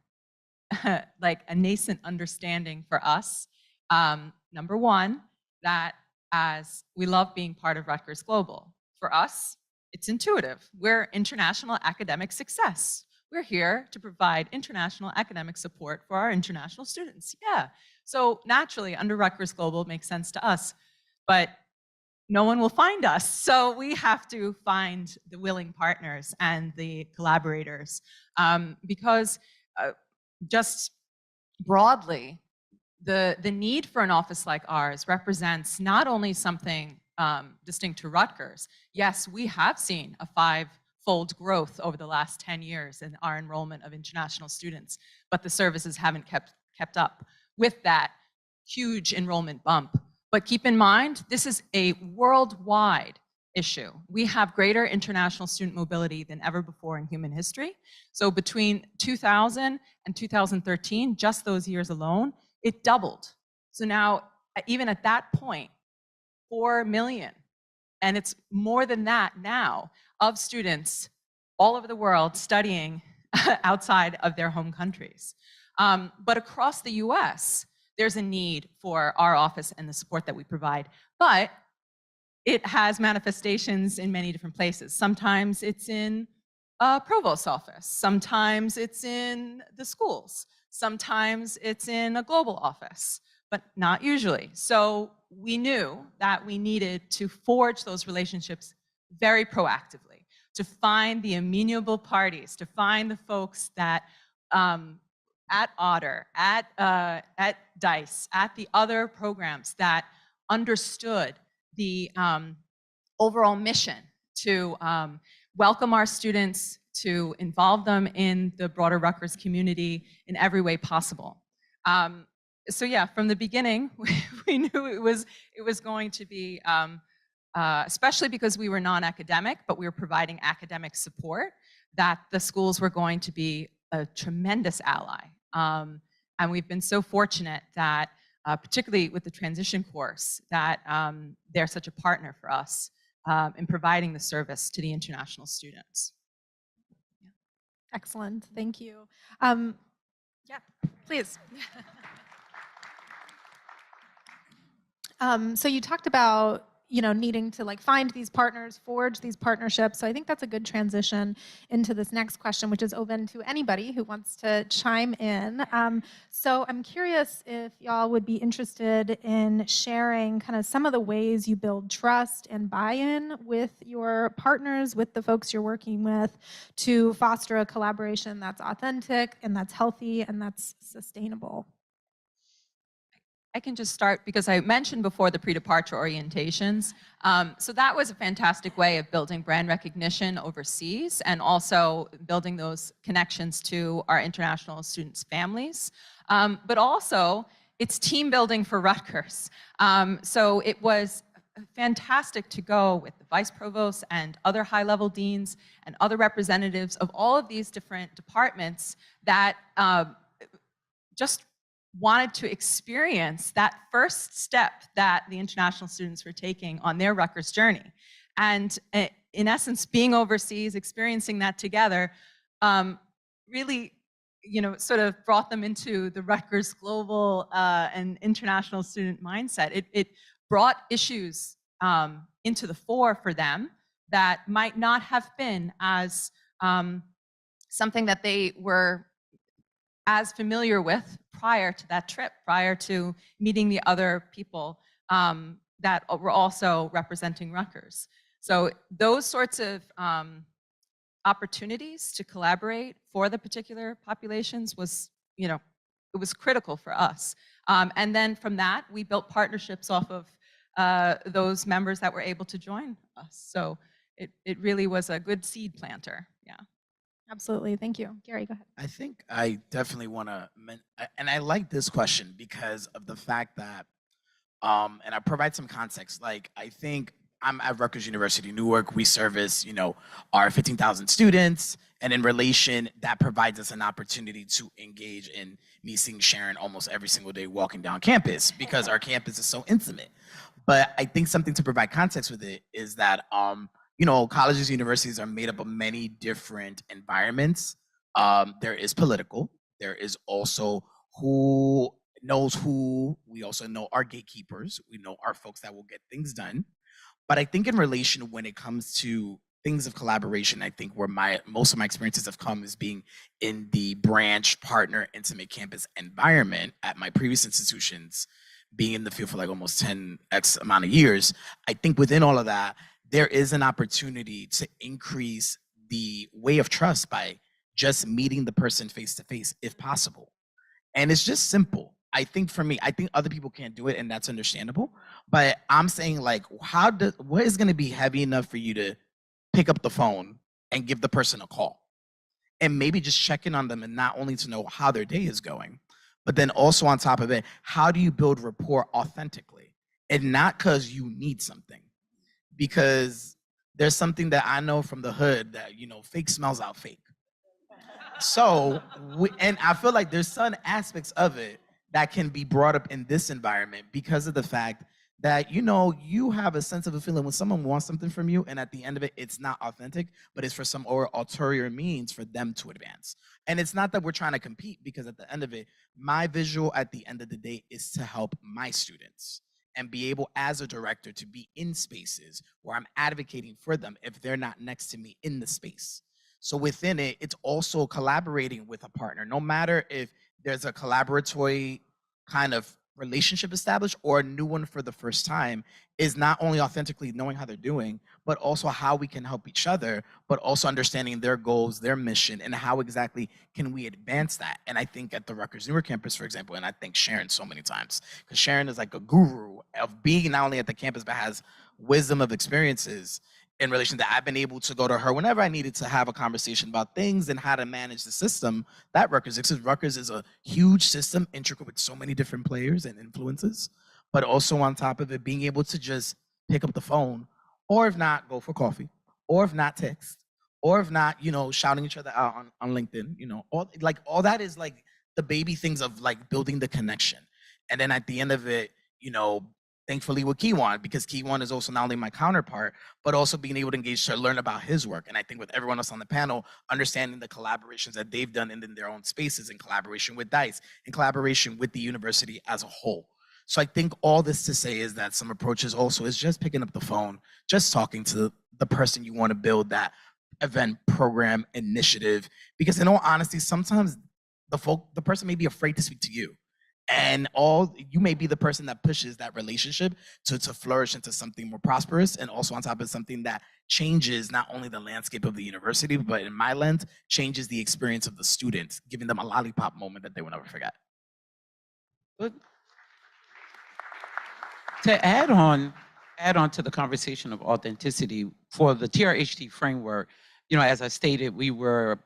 like a nascent understanding for us. Number one, that as we love being part of Rutgers Global. For us, it's intuitive. We're international academic success. We're here to provide international academic support for our international students. Yeah. So naturally, under Rutgers Global, it makes sense to us. But no one will find us. So we have to find the willing partners and the collaborators, because just broadly, the need for an office like ours represents not only something distinct to Rutgers. Yes, we have seen a five-fold growth over the last 10 years in our enrollment of international students, but the services haven't kept up with that huge enrollment bump. But keep in mind, this is a worldwide issue. We have greater international student mobility than ever before in human history. So between 2000 and 2013, just those years alone, it doubled. So now, even at that point, 4 million, and it's more than that now, of students all over the world studying outside of their home countries. But across the US, there's a need for our office and the support that we provide. But it has manifestations in many different places. Sometimes it's in a provost's office. Sometimes it's in the schools. Sometimes it's in a global office, but not usually. So we knew that we needed to forge those relationships very proactively, to find the amenable parties, to find the folks that at Otter, at DICE, at the other programs that understood the overall mission to welcome our students to involve them in the broader Rutgers community in every way possible. So yeah, from the beginning, we knew it was going to be, especially because we were non-academic, but we were providing academic support, that the schools were going to be a tremendous ally. And we've been so fortunate that, particularly with the transition course, that they're such a partner for us in providing the service to the international students. Excellent, thank you. Yeah, please. So you talked about, needing to find these partners, forge these partnerships. So I think that's a good transition into this next question, which is open to anybody who wants to chime in. So I'm curious if y'all would be interested in sharing kind of some of the ways you build trust and buy-in with your partners, with the folks you're working with, to foster a collaboration that's authentic and that's healthy and that's sustainable. I can just start because I mentioned before the pre-departure orientations. So that was a fantastic way of building brand recognition overseas and also building those connections to our international students' families. But also, it's team building for Rutgers. So it was fantastic to go with the vice provost and other high-level deans and other representatives of all of these different departments that just wanted to experience that first step that the international students were taking on their Rutgers journey. And in essence, being overseas, experiencing that together, really, sort of brought them into the Rutgers global and international student mindset. It brought issues into the fore for them that might not have been as something that they were as familiar with prior to that trip, prior to meeting the other people that were also representing Rutgers. So those sorts of opportunities to collaborate for the particular populations was, it was critical for us. And then from that, we built partnerships off of those members that were able to join us. So it really was a good seed planter, yeah. Absolutely, thank you. Gary, go ahead. I think I definitely want to, and I like this question because of the fact that, and I provide some context. Like, I think I'm at Rutgers University, Newark. We service, our 15,000 students, and in relation, that provides us an opportunity to engage in me seeing Sharon almost every single day walking down campus because our campus is so intimate. But I think something to provide context with it is that, colleges, universities are made up of many different environments. There is political. There is also who knows who. We also know our gatekeepers. We know our folks that will get things done. But I think in relation when it comes to things of collaboration, I think where most of my experiences have come is being in the branch, partner, intimate campus environment at my previous institutions, being in the field for like almost 10x amount of years. I think within all of that, there is an opportunity to increase the way of trust by just meeting the person face to face if possible. And it's just simple. I think for me, I think other people can't do it and that's understandable. But I'm saying like, what is gonna be heavy enough for you to pick up the phone and give the person a call? And maybe just check in on them and not only to know how their day is going, but then also on top of it, how do you build rapport authentically? And not because you need something. Because there's something that I know from the hood that, fake smells out fake. So, and I feel like there's some aspects of it that can be brought up in this environment because of the fact that, you have a sense of a feeling when someone wants something from you and at the end of it, it's not authentic, but it's for some ulterior means for them to advance. And it's not that we're trying to compete because at the end of it, my visual at the end of the day is to help my students and be able as a director to be in spaces where I'm advocating for them if they're not next to me in the space. So within it, it's also collaborating with a partner, no matter if there's a collaboratory kind of relationship established or a new one for the first time, is not only authentically knowing how they're doing, but also how we can help each other, but also understanding their goals, their mission, and how exactly can we advance that. And I think at the Rutgers Newark campus, for example, and I thank Sharon so many times, because Sharon is like a guru of being not only at the campus, but has wisdom of experiences. in relation that I've been able to go to her whenever I needed to have a conversation about things and how to manage the system that Rutgers is. Rutgers is a huge system, intricate with so many different players and influences, but also on top of it, being able to just pick up the phone, or if not, go for coffee, or if not, text, or if not, shouting each other out on LinkedIn, all that is like the baby things of like building the connection. And then at the end of it, thankfully with Kiwan, because Kiwan is also not only my counterpart, but also being able to engage to learn about his work. And I think with everyone else on the panel, understanding the collaborations that they've done in their own spaces, in collaboration with DICE, in collaboration with the university as a whole. So I think all this to say is that some approaches also is just picking up the phone, just talking to the person you want to build that event, program, initiative. Because in all honesty, sometimes the person may be afraid to speak to you. And you may be the person that pushes that relationship to flourish into something more prosperous, and also on top of something that changes not only the landscape of the university, but in my lens, changes the experience of the students, giving them a lollipop moment that they will never forget. But to add on to the conversation of authenticity, for the TRHT framework, as I stated, we were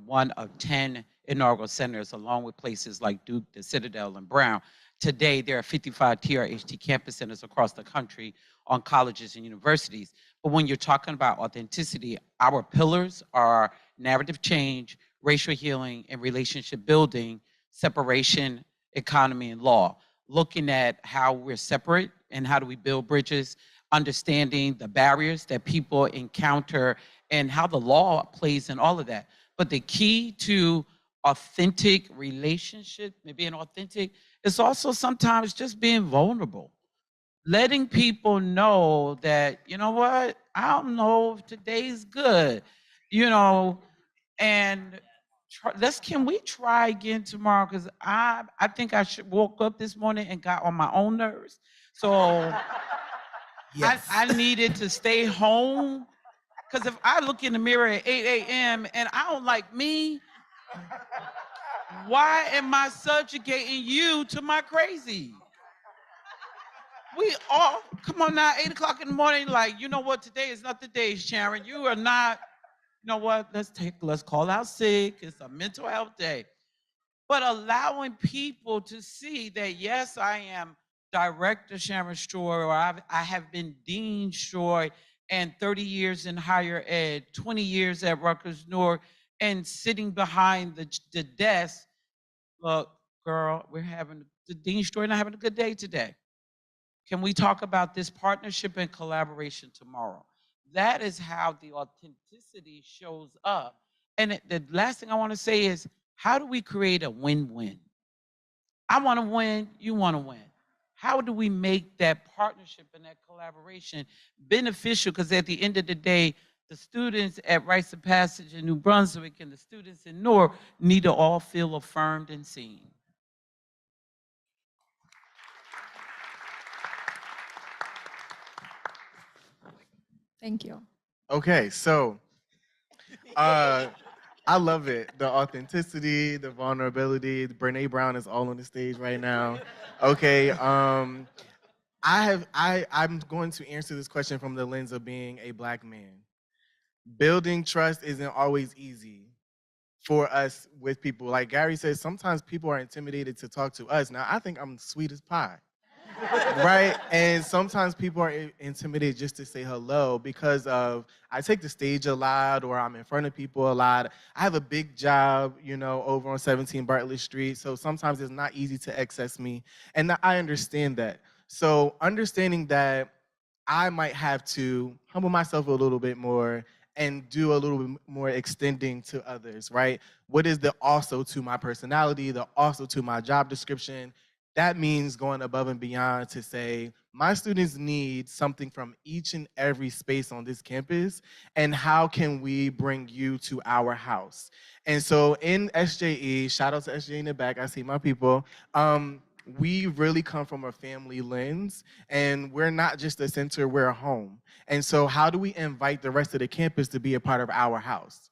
one of 10 inaugural centers, along with places like Duke, the Citadel, and Brown. Today, there are 55 TRHT campus centers across the country on colleges and universities. But when you're talking about authenticity, our pillars are narrative change, racial healing, and relationship building, separation, economy, and law. Looking at how we're separate and how do we build bridges, understanding the barriers that people encounter and how the law plays in all of that. But the key to authentic relationship, being authentic, is also sometimes just being vulnerable. Letting people know that, you know what, I don't know if today's good, and can we try again tomorrow? Because I think I woke up this morning and got on my own nerves. So Yes. I needed to stay home. Because if I look in the mirror at 8 a.m. and I don't like me, why am I subjugating you to my crazy? We all, come on now, 8 o'clock in the morning, like, you know what, today is not the day, Sharon. You are not, you know what, let's call out sick. It's a mental health day. But allowing people to see that, yes, I am Director Sharon Stroy, or I have been Dean Stroy, and 30 years in higher ed, 20 years at Rutgers-Newark, and sitting behind the desk, look, girl, the Dean Stroy and I having a good day today. Can we talk about this partnership and collaboration tomorrow? That is how the authenticity shows up. And the last thing I want to say is, how do we create a win-win? I want to win, you want to win. How do we make that partnership and that collaboration beneficial? Because at the end of the day, the students at Rites of Passage in New Brunswick and the students in Newark need to all feel affirmed and seen. Thank you. Okay, so I love it. The authenticity, the vulnerability. Brene Brown is all on the stage right now. Okay, I'm going to answer this question from the lens of being a Black man. Building trust isn't always easy for us with people. Like Gary says, sometimes people are intimidated to talk to us. Now, I think I'm sweet as pie. Right? And sometimes people are intimidated just to say hello because I take the stage a lot, or I'm in front of people a lot. I have a big job, over on 17 Bartlett Street. So sometimes it's not easy to access me. And I understand that. So understanding that I might have to humble myself a little bit more and do a little bit more extending to others, right? What is the also to my personality, the also to my job description? That means going above and beyond to say, my students need something from each and every space on this campus, and how can we bring you to our house? And so in SJE, shout out to SJE in the back, I see my people, we really come from a family lens, and we're not just a center, we're a home. And so how do we invite the rest of the campus to be a part of our house?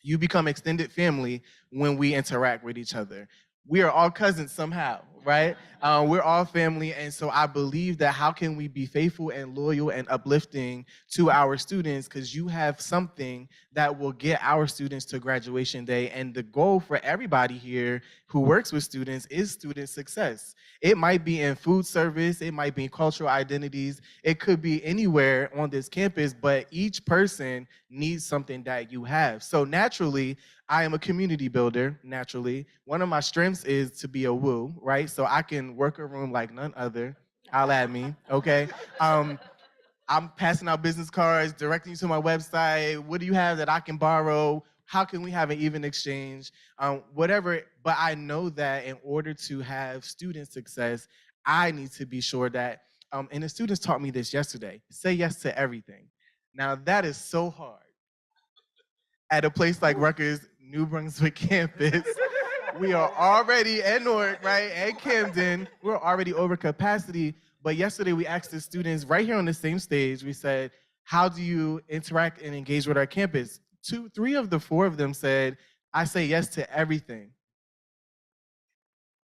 You become extended family when we interact with each other. We are all cousins somehow, right? We're all family, and so I believe that how can we be faithful and loyal and uplifting to our students, because you have something that will get our students to graduation day, and the goal for everybody here who works with students is student success. It might be in food service, it might be in cultural identities, it could be anywhere on this campus, but each person needs something that you have. So naturally, I am a community builder, naturally. One of my strengths is to be a woo, right? So I can work a room like none other. Holla at me, okay? I'm passing out business cards, directing you to my website. What do you have that I can borrow? How can we have an even exchange? Whatever, but I know that in order to have student success, I need to be sure that, and the students taught me this yesterday, say yes to everything. Now that is so hard at a place like Rutgers, New Brunswick campus. We are already at Newark, right, and Camden. We're already over capacity. But yesterday we asked the students right here on the same stage, we said, how do you interact and engage with our campus? 3 of the 4 of them said, I say yes to everything.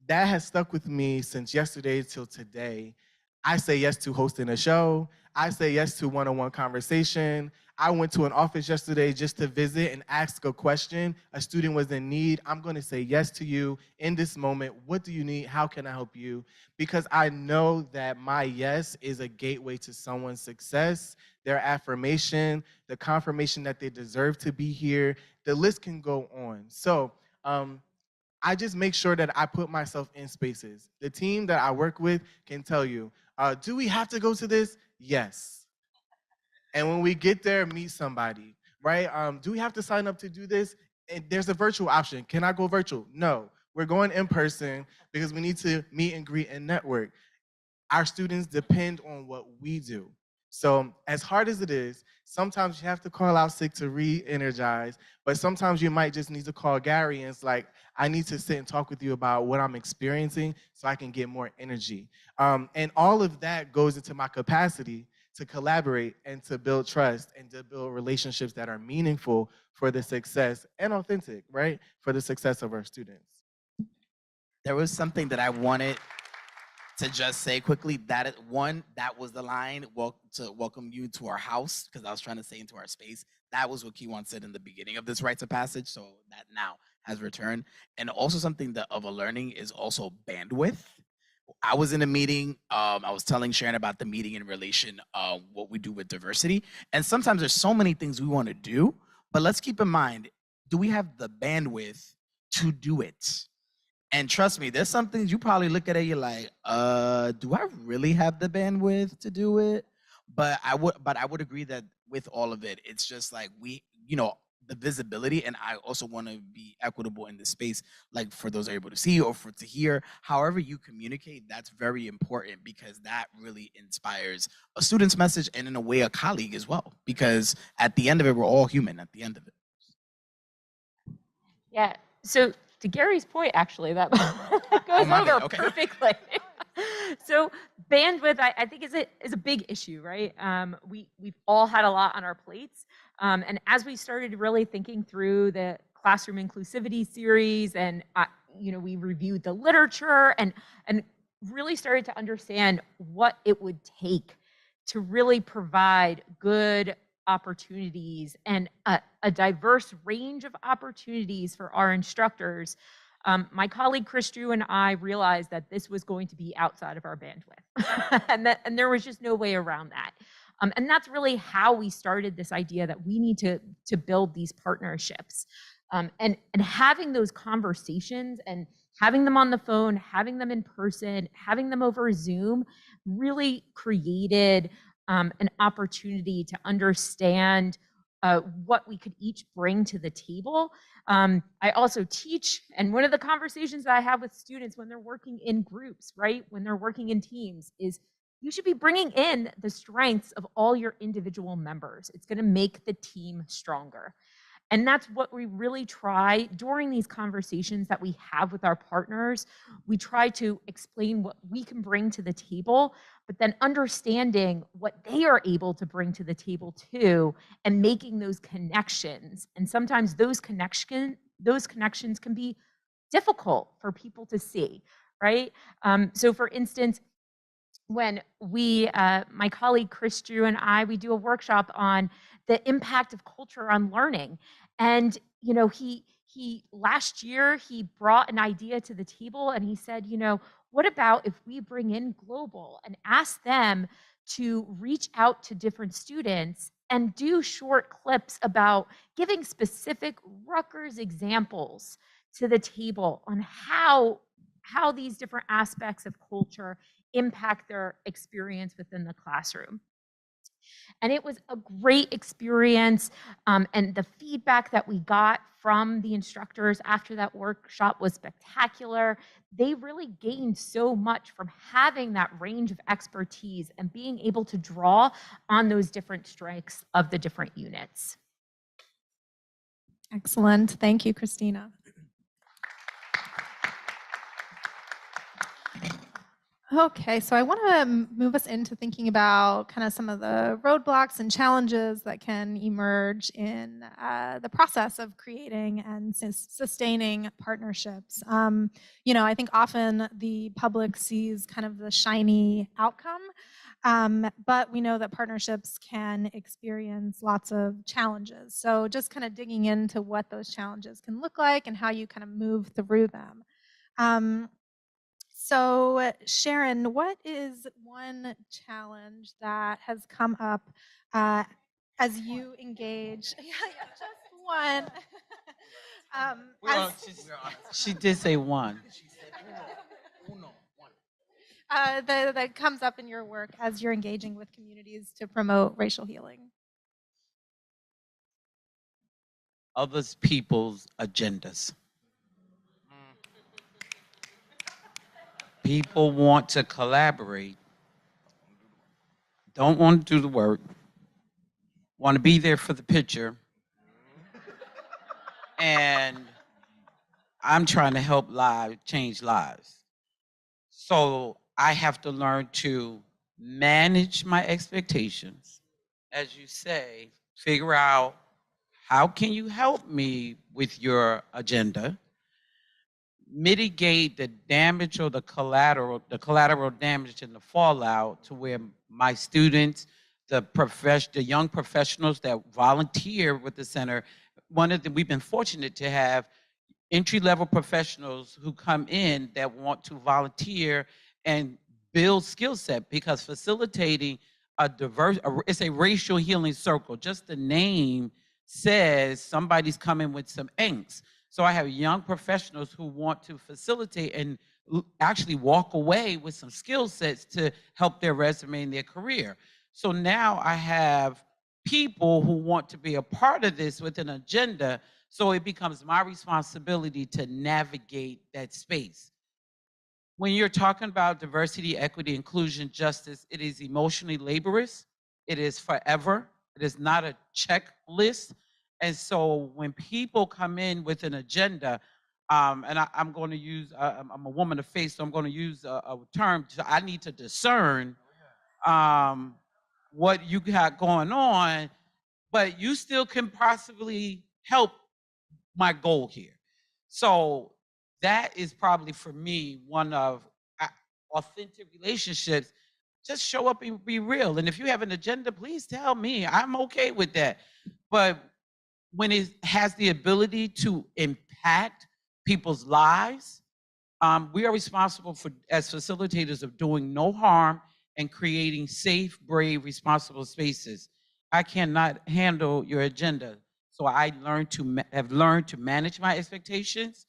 That has stuck with me since yesterday till today. I say yes to hosting a show. I say yes to one-on-one conversation. I went to an office yesterday just to visit and ask a question. A student was in need. I'm going to say yes to you in this moment. What do you need? How can I help you? Because I know that my yes is a gateway to someone's success, their affirmation, the confirmation that they deserve to be here. The list can go on. So, I just make sure that I put myself in spaces. The team that I work with can tell you, do we have to go to this? Yes. And when we get there, meet somebody, right? Do we have to sign up to do this? And there's a virtual option. Can I go virtual? No. We're going in person because we need to meet and greet and network. Our students depend on what we do. So as hard as it is, sometimes you have to call out sick to re-energize, but sometimes you might just need to call Gary and it's like, I need to sit and talk with you about what I'm experiencing so I can get more energy. And all of that goes into my capacity to collaborate and to build trust and to build relationships that are meaningful for the success and authentic, right? For the success of our students. There was something that I wanted to just say quickly. That was the line, to welcome you to our house, because I was trying to say into our space. That was what Kiwan said in the beginning of this rites of passage, so that now has returned. And also something of a learning is also bandwidth. I was in a meeting, I was telling Sharon about the meeting in relation what we do with diversity. And sometimes there's so many things we want to do, but let's keep in mind, do we have the bandwidth to do it? And trust me, there's some things you probably look at it, you're like, do I really have the bandwidth to do it? But I would agree that with all of it, it's just like the visibility, and I also want to be equitable in this space, like for those who are able to see or to hear, however you communicate, that's very important, because that really inspires a student's message and in a way a colleague as well, because at the end of it, we're all human at the end of it. Yeah. So to Gary's point, actually, that goes over perfectly. So bandwidth, I think, is a big issue, right? We've all had a lot on our plates, and as we started really thinking through the classroom inclusivity series, and we reviewed the literature and really started to understand what it would take to really provide good opportunities and a diverse range of opportunities for our instructors. My colleague Chris Drew and I realized that this was going to be outside of our bandwidth, and there was just no way around that. And that's really how we started this idea that we need to build these partnerships, and having those conversations and having them on the phone, having them in person, having them over Zoom, really created an opportunity to understand what we could each bring to the table. I also teach, and one of the conversations that I have with students when they're working in groups, right, when they're working in teams, is you should be bringing in the strengths of all your individual members. It's going to make the team stronger. And that's what we really try during these conversations that we have with our partners. We try to explain what we can bring to the table, but then understanding what they are able to bring to the table too, and making those connections. And sometimes those connections can be difficult for people to see, right? So for instance, when my colleague Chris Drew and we do a workshop on the impact of culture on learning. And, he last year, he brought an idea to the table and he said, what about if we bring in Global and ask them to reach out to different students and do short clips about giving specific Rutgers examples to the table on how these different aspects of culture impact their experience within the classroom. And it was a great experience. And the feedback that we got from the instructors after that workshop was spectacular. They really gained so much from having that range of expertise and being able to draw on those different strengths of the different units. Excellent. Thank you, Christina. Okay, so I want to move us into thinking about kind of some of the roadblocks and challenges that can emerge in the process of creating and sustaining partnerships. I think often the public sees kind of the shiny outcome, but we know that partnerships can experience lots of challenges. So just kind of digging into what those challenges can look like and how you kind of move through them. So Sharon, what is one challenge that has come up as you engage? Yeah, just one. She did say one. That comes up in your work as you're engaging with communities to promote racial healing. Others people's agendas. People want to collaborate, don't want to do the work, want to be there for the picture, and I'm trying to help change lives. So I have to learn to manage my expectations, as you say, figure out how can you help me with your agenda, mitigate the damage or the collateral damage and the fallout to where my students, the young professionals that volunteer with the center, we've been fortunate to have entry-level professionals who come in that want to volunteer and build skill set, because facilitating it's a racial healing circle. Just the name says somebody's coming with some angst. So I have young professionals who want to facilitate and actually walk away with some skill sets to help their resume and their career. So now I have people who want to be a part of this with an agenda, so it becomes my responsibility to navigate that space. When you're talking about diversity, equity, inclusion, justice, it is emotionally laborious. It is forever. It is not a checklist. And so when people come in with an agenda, and I'm going to use, I'm a woman of faith, so I'm going to use a term, I need to discern what you got going on, but you still can possibly help my goal here. So that is probably for me one of authentic relationships. Just show up and be real. And if you have an agenda, please tell me. I'm okay with that. But when it has the ability to impact people's lives, we are responsible for, as facilitators, of doing no harm and creating safe, brave, responsible spaces. I cannot handle your agenda. So I have learned to manage my expectations,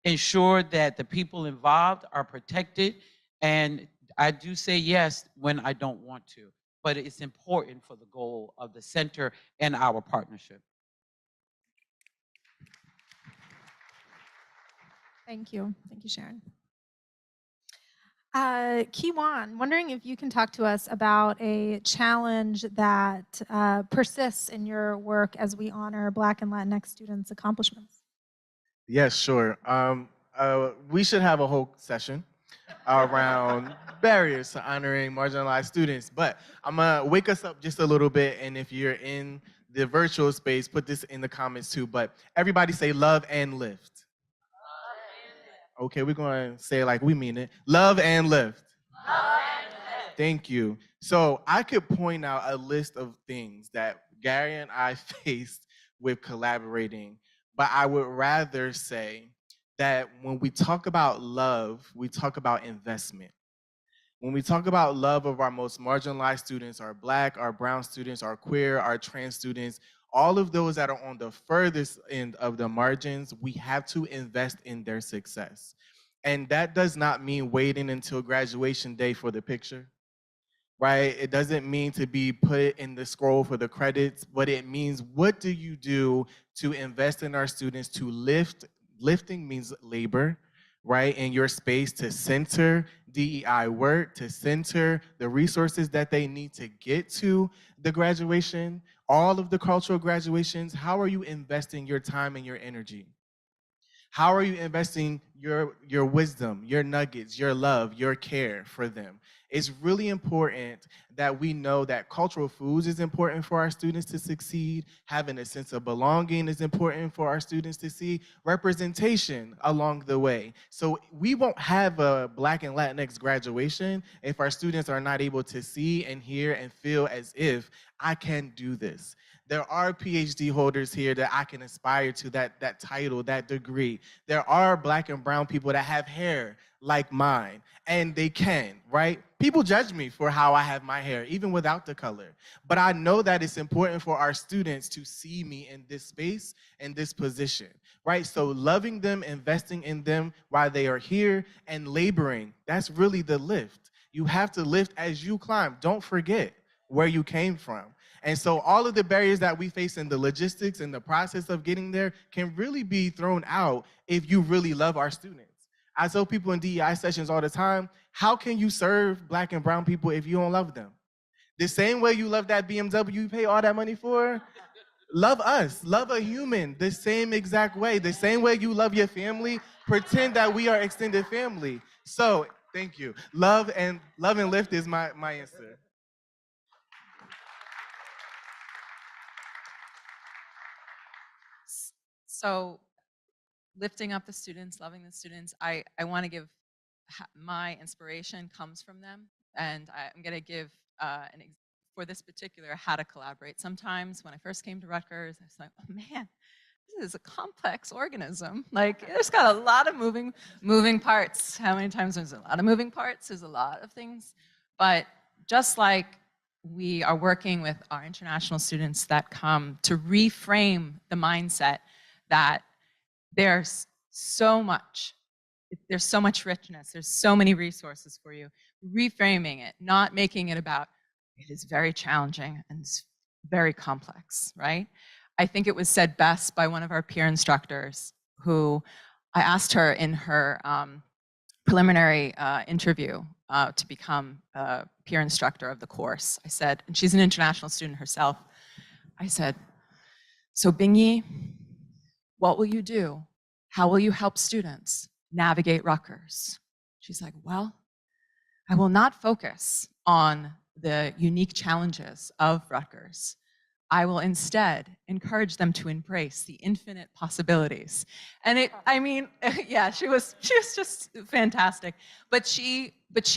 ensure that the people involved are protected, and I do say yes when I don't want to. But it's important for the goal of the center and our partnership. Thank you. Thank you, Sharon. Kiwan, wondering if you can talk to us about a challenge that persists in your work as we honor Black and Latinx students' accomplishments. Yes, sure. We should have a whole session around barriers to honoring marginalized students, but I'm gonna wake us up just a little bit, and if you're in the virtual space, put this in the comments too, but everybody say love and lift. Okay, we're going to say it like we mean it. Love and lift. Thank you. So I could point out a list of things that Gary and I faced with collaborating, but I would rather say that when we talk about love, we talk about investment. When we talk about love of our most marginalized students, our Black, our brown students, our queer, our trans students, all of those that are on the furthest end of the margins, we have to invest in their success. And that does not mean waiting until graduation day for the picture, right? It doesn't mean to be put in the scroll for the credits, but it means what do you do to invest in our students to lift? Lifting means labor, right? In your space to center DEI work, to center the resources that they need to get to the graduation, all of the cultural graduations. How are you investing your time and your energy? How are you investing your wisdom, your nuggets, your love, your care for them? It's really important that we know that cultural foods is important for our students to succeed. Having a sense of belonging is important for our students to see. Representation along the way. So we won't have a Black and Latinx graduation if our students are not able to see and hear and feel as if I can do this. There are PhD holders here that I can aspire to that title, that degree. There are Black and brown people that have hair like mine, and they can, right? People judge me for how I have my hair, even without the color. But I know that it's important for our students to see me in this space, in this position, right? So loving them, investing in them while they are here, and laboring, that's really the lift. You have to lift as you climb. Don't forget where you came from. And so all of the barriers that we face in the logistics and the process of getting there can really be thrown out if you really love our students. I tell people in DEI sessions all the time, how can you serve Black and brown people if you don't love them? The same way you love that BMW you pay all that money for, love us, love a human the same exact way. The same way you love your family, pretend that we are extended family. So thank you. Love and lift is my answer. So lifting up the students, loving the students, I want to give my inspiration comes from them. And I'm going to give for this particular how to collaborate. Sometimes when I first came to Rutgers, I was like, oh man, this is a complex organism. Like there's got a lot of moving parts. How many times there's a lot of moving parts? There's a lot of things. But just like we are working with our international students that come to reframe the mindset that there's so much richness, there's so many resources for you, reframing it, not making it about, it is very challenging and it's very complex, right? I think it was said best by one of our peer instructors who I asked her in her preliminary interview to become a peer instructor of the course. I said, and she's an international student herself, I said, so Bingyi, what will you do? How will you help students navigate Rutgers? She's like, well, I will not focus on the unique challenges of Rutgers. I will instead encourage them to embrace the infinite possibilities. And I mean, yeah, she was just fantastic. But she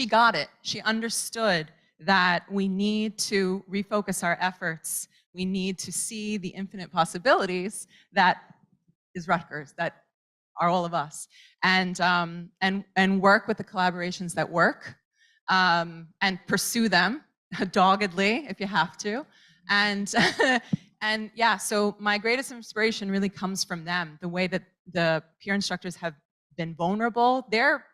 got it. She understood that we need to refocus our efforts. We need to see the infinite possibilities that is Rutgers, that are all of us, and work with the collaborations that work, and pursue them doggedly if you have to, and and yeah. So my greatest inspiration really comes from them. The way that the peer instructors have been vulnerable. They're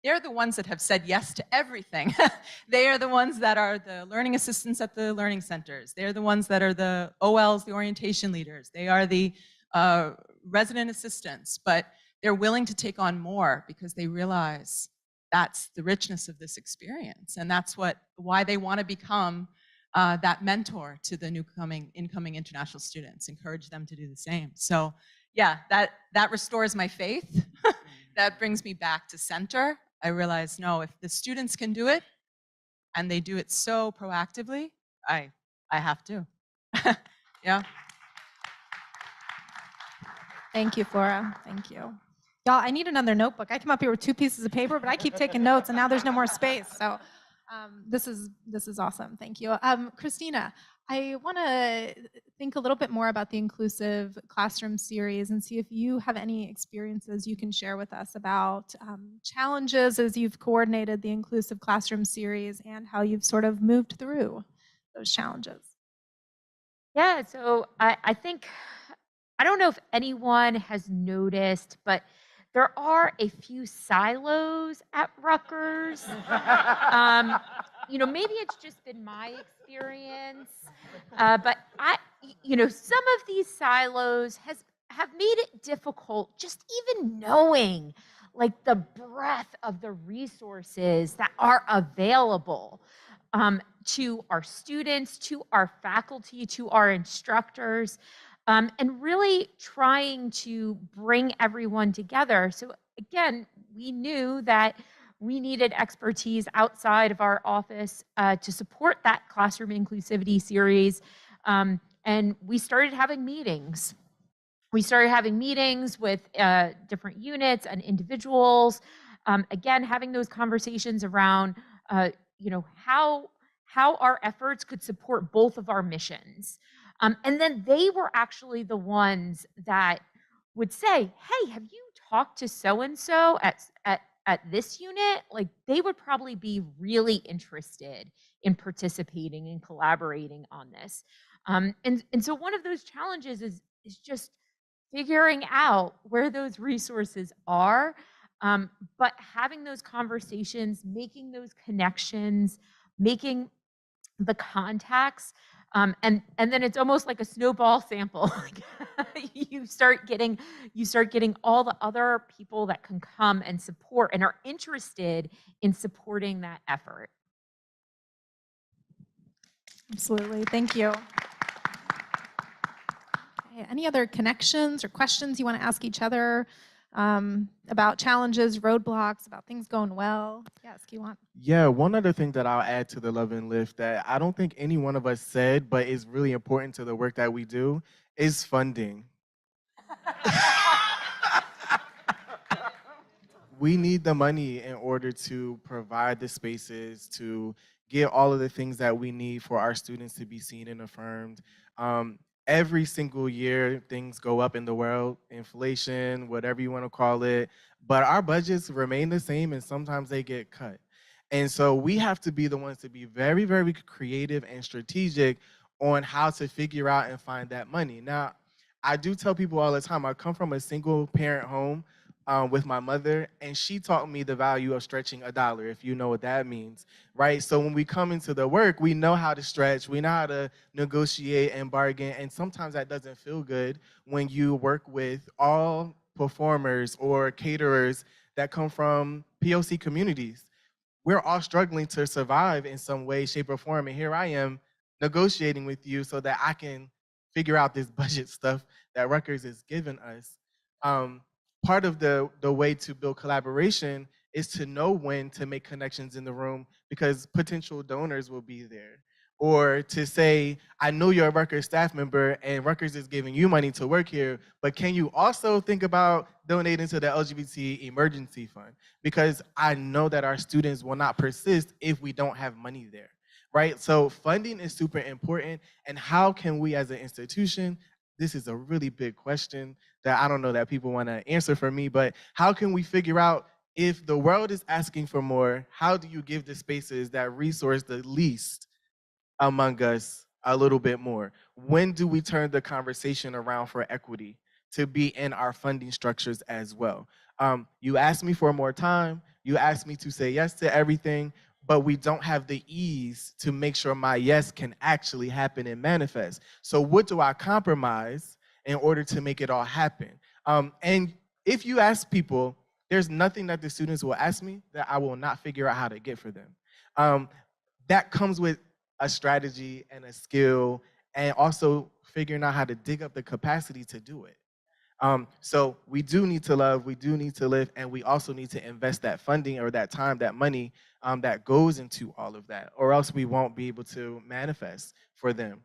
the ones that have said yes to everything. They are the ones that are the learning assistants at the learning centers. They're the ones that are the OLs, the orientation leaders. They are the resident assistants, but they're willing to take on more because they realize that's the richness of this experience, and that's why they want to become that mentor to the incoming international students, encourage them to do the same. So yeah, that restores my faith. That brings me back to center. I realize, no, if the students can do it, and they do it so proactively, I have to. Yeah. Thank you, Flora. Thank you. Y'all, I need another notebook. I came up here with 2 pieces of paper, but I keep taking notes, and now there's no more space. So this is awesome. Thank you. Christina, I want to think a little bit more about the Inclusive Classroom series and see if you have any experiences you can share with us about challenges as you've coordinated the Inclusive Classroom series and how you've sort of moved through those challenges. Yeah, so I think, I don't know if anyone has noticed, but there are a few silos at Rutgers. Maybe it's just been my experience, but some of these silos have made it difficult just even knowing like the breadth of the resources that are available to our students, to our faculty, to our instructors, and really trying to bring everyone together. So again, we knew that we needed expertise outside of our office to support that classroom inclusivity series. And we started having meetings. We started having meetings with different units and individuals. Again, having those conversations around, how our efforts could support both of our missions. And then they were actually the ones that would say, "Hey, have you talked to so and so at this unit?" Like they would probably be really interested in participating and collaborating on this. And so one of those challenges is just figuring out where those resources are, but having those conversations, making those connections, making the contacts, and then it's almost like a snowball sample. you start getting all the other people that can come and support and are interested in supporting that effort. Absolutely. Thank you. Okay, any other connections or questions you want to ask each other about challenges, roadblocks, about things going well? Yes, you want? Yeah, one other thing that I'll add to the Love and Lift that I don't think any one of us said, but is really important to the work that we do, is funding. We need the money in order to provide the spaces, to get all of the things that we need for our students to be seen and affirmed. Every single year, things go up in the world, inflation, whatever you want to call it, but our budgets remain the same and sometimes they get cut. And so we have to be the ones to be very, very creative and strategic on how to figure out and find that money. Now, I do tell people all the time, I come from a single parent home with my mother, and she taught me the value of stretching a dollar, if you know what that means, right? So when we come into the work, we know how to stretch, we know how to negotiate and bargain, and sometimes that doesn't feel good when you work with all performers or caterers that come from POC communities. We're all struggling to survive in some way, shape, or form, and here I am negotiating with you so that I can figure out this budget stuff that Rutgers is giving us. Part of the way to build collaboration is to know when to make connections in the room because potential donors will be there. Or to say, I know you're a Rutgers staff member and Rutgers is giving you money to work here, but can you also think about donating to the LGBT emergency fund? Because I know that our students will not persist if we don't have money there, right? So funding is super important. And how can we as an institution, this is a really big question that I don't know that people want to answer for me, but how can we figure out if the world is asking for more, how do you give the spaces that resource the least among us a little bit more? When do we turn the conversation around for equity to be in our funding structures as well? You asked me for more time, you asked me to say yes to everything, but we don't have the ease to make sure my yes can actually happen and manifest. So what do I compromise in order to make it all happen? And if you ask people, there's nothing that the students will ask me that I will not figure out how to get for them. That comes with a strategy and a skill and also figuring out how to dig up the capacity to do it. So we do need to love, we do need to live, and we also need to invest that funding or that time, that money that goes into all of that, or else we won't be able to manifest for them.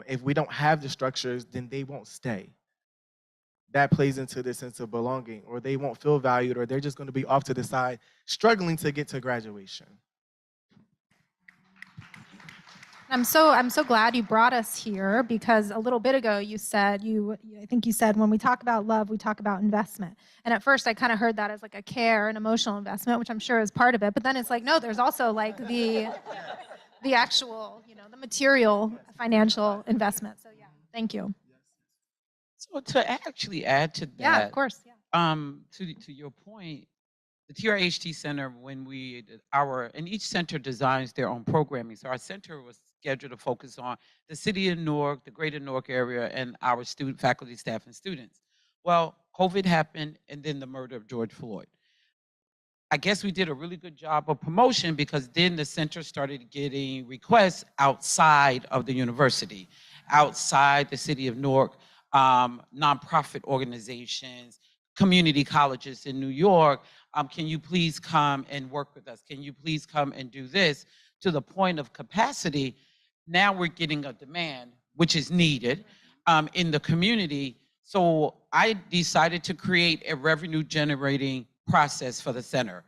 If we don't have the structures, then they won't stay. that plays into this sense of belonging, or they won't feel valued, or they're just going to be off to the side, struggling to get to graduation. I'm so glad you brought us here, because a little bit ago you said I think you said when we talk about love, we talk about investment. And at first I kind of heard that as like a care and emotional investment, which I'm sure is part of it. But then it's like, no, there's also like the actual, the material financial investment. So yeah, thank you. So to actually add to that, Yeah, of course. Yeah. to your point, the TRHT Center, and each center designs their own programming. So our center was scheduled to focus on the city of Newark, the greater Newark area, and our student, faculty, staff, and students. Well, COVID happened, and then the murder of George Floyd. I guess we did a really good job of promotion, because then the center started getting requests outside of the university, outside the city of Newark, nonprofit organizations, community colleges in New York. Can you please come and work with us? Can you please come and do this? To the point of capacity, now we're getting a demand, which is needed in the community. So I decided to create a revenue generating process for the center.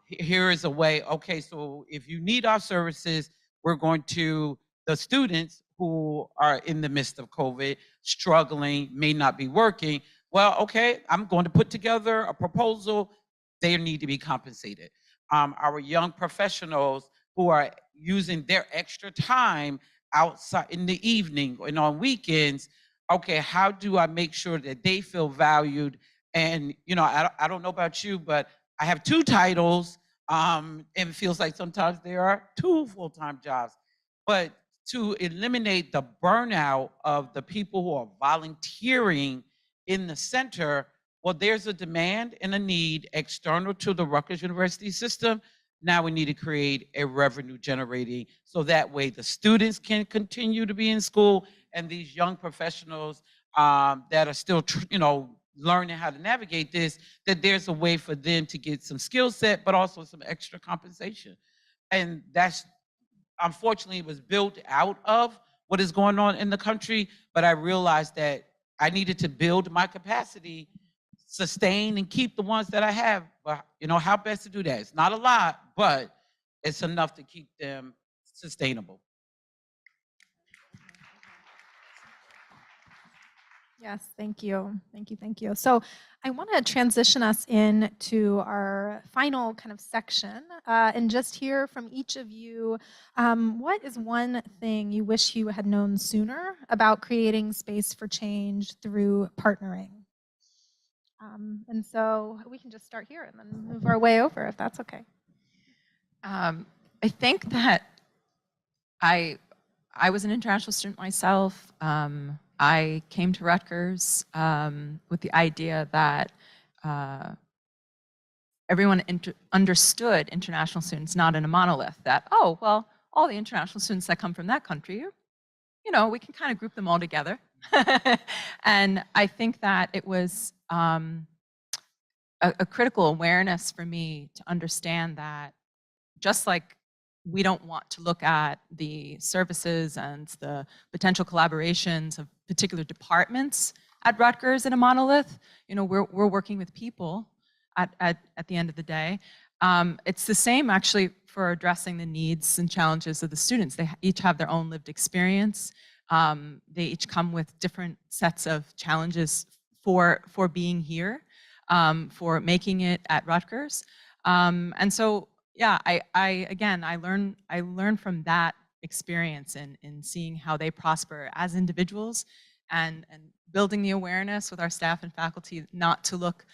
Here is a way, okay, so if you need our services, we're going to, the students who are in the midst of COVID, struggling, may not be working, well, okay, I'm going to put together a proposal. They need to be compensated. Our young professionals who are using their extra time outside in the evening and on weekends, okay, how do I make sure that they feel valued? And, I don't know about you, but I have 2 titles, and it feels like sometimes there are 2 full-time jobs. But to eliminate the burnout of the people who are volunteering in the center, well, there's a demand and a need external to the Rutgers University system. Now we need to create a revenue generating, so that way the students can continue to be in school, and these young professionals that are still, learning how to navigate this, that there's a way for them to get some skill set, but also some extra compensation. And that's, unfortunately, it was built out of what is going on in the country, but I realized that I needed to build my capacity, sustain and keep the ones that I have. But how best to do that? It's not a lot, but it's enough to keep them sustainable. Yes, thank you. Thank you. Thank you. So I want to transition us into our final kind of section and just hear from each of you. What is one thing you wish you had known sooner about creating space for change through partnering? And so we can just start here and then move our way over, if that's okay. I think that I was an international student myself. I came to Rutgers with the idea that everyone understood international students not in a monolith, that, oh, well, all the international students that come from that country, we can kind of group them all together. And I think that it was a critical awareness for me to understand that, just like we don't want to look at the services and the potential collaborations of particular departments at Rutgers in a monolith, we're working with people at the end of the day. It's the same actually for addressing the needs and challenges of the students. They each have their own lived experience. They each come with different sets of challenges for being here, for making it at Rutgers. And so, yeah, I learned from that experience in seeing how they prosper as individuals, and building the awareness with our staff and faculty not to look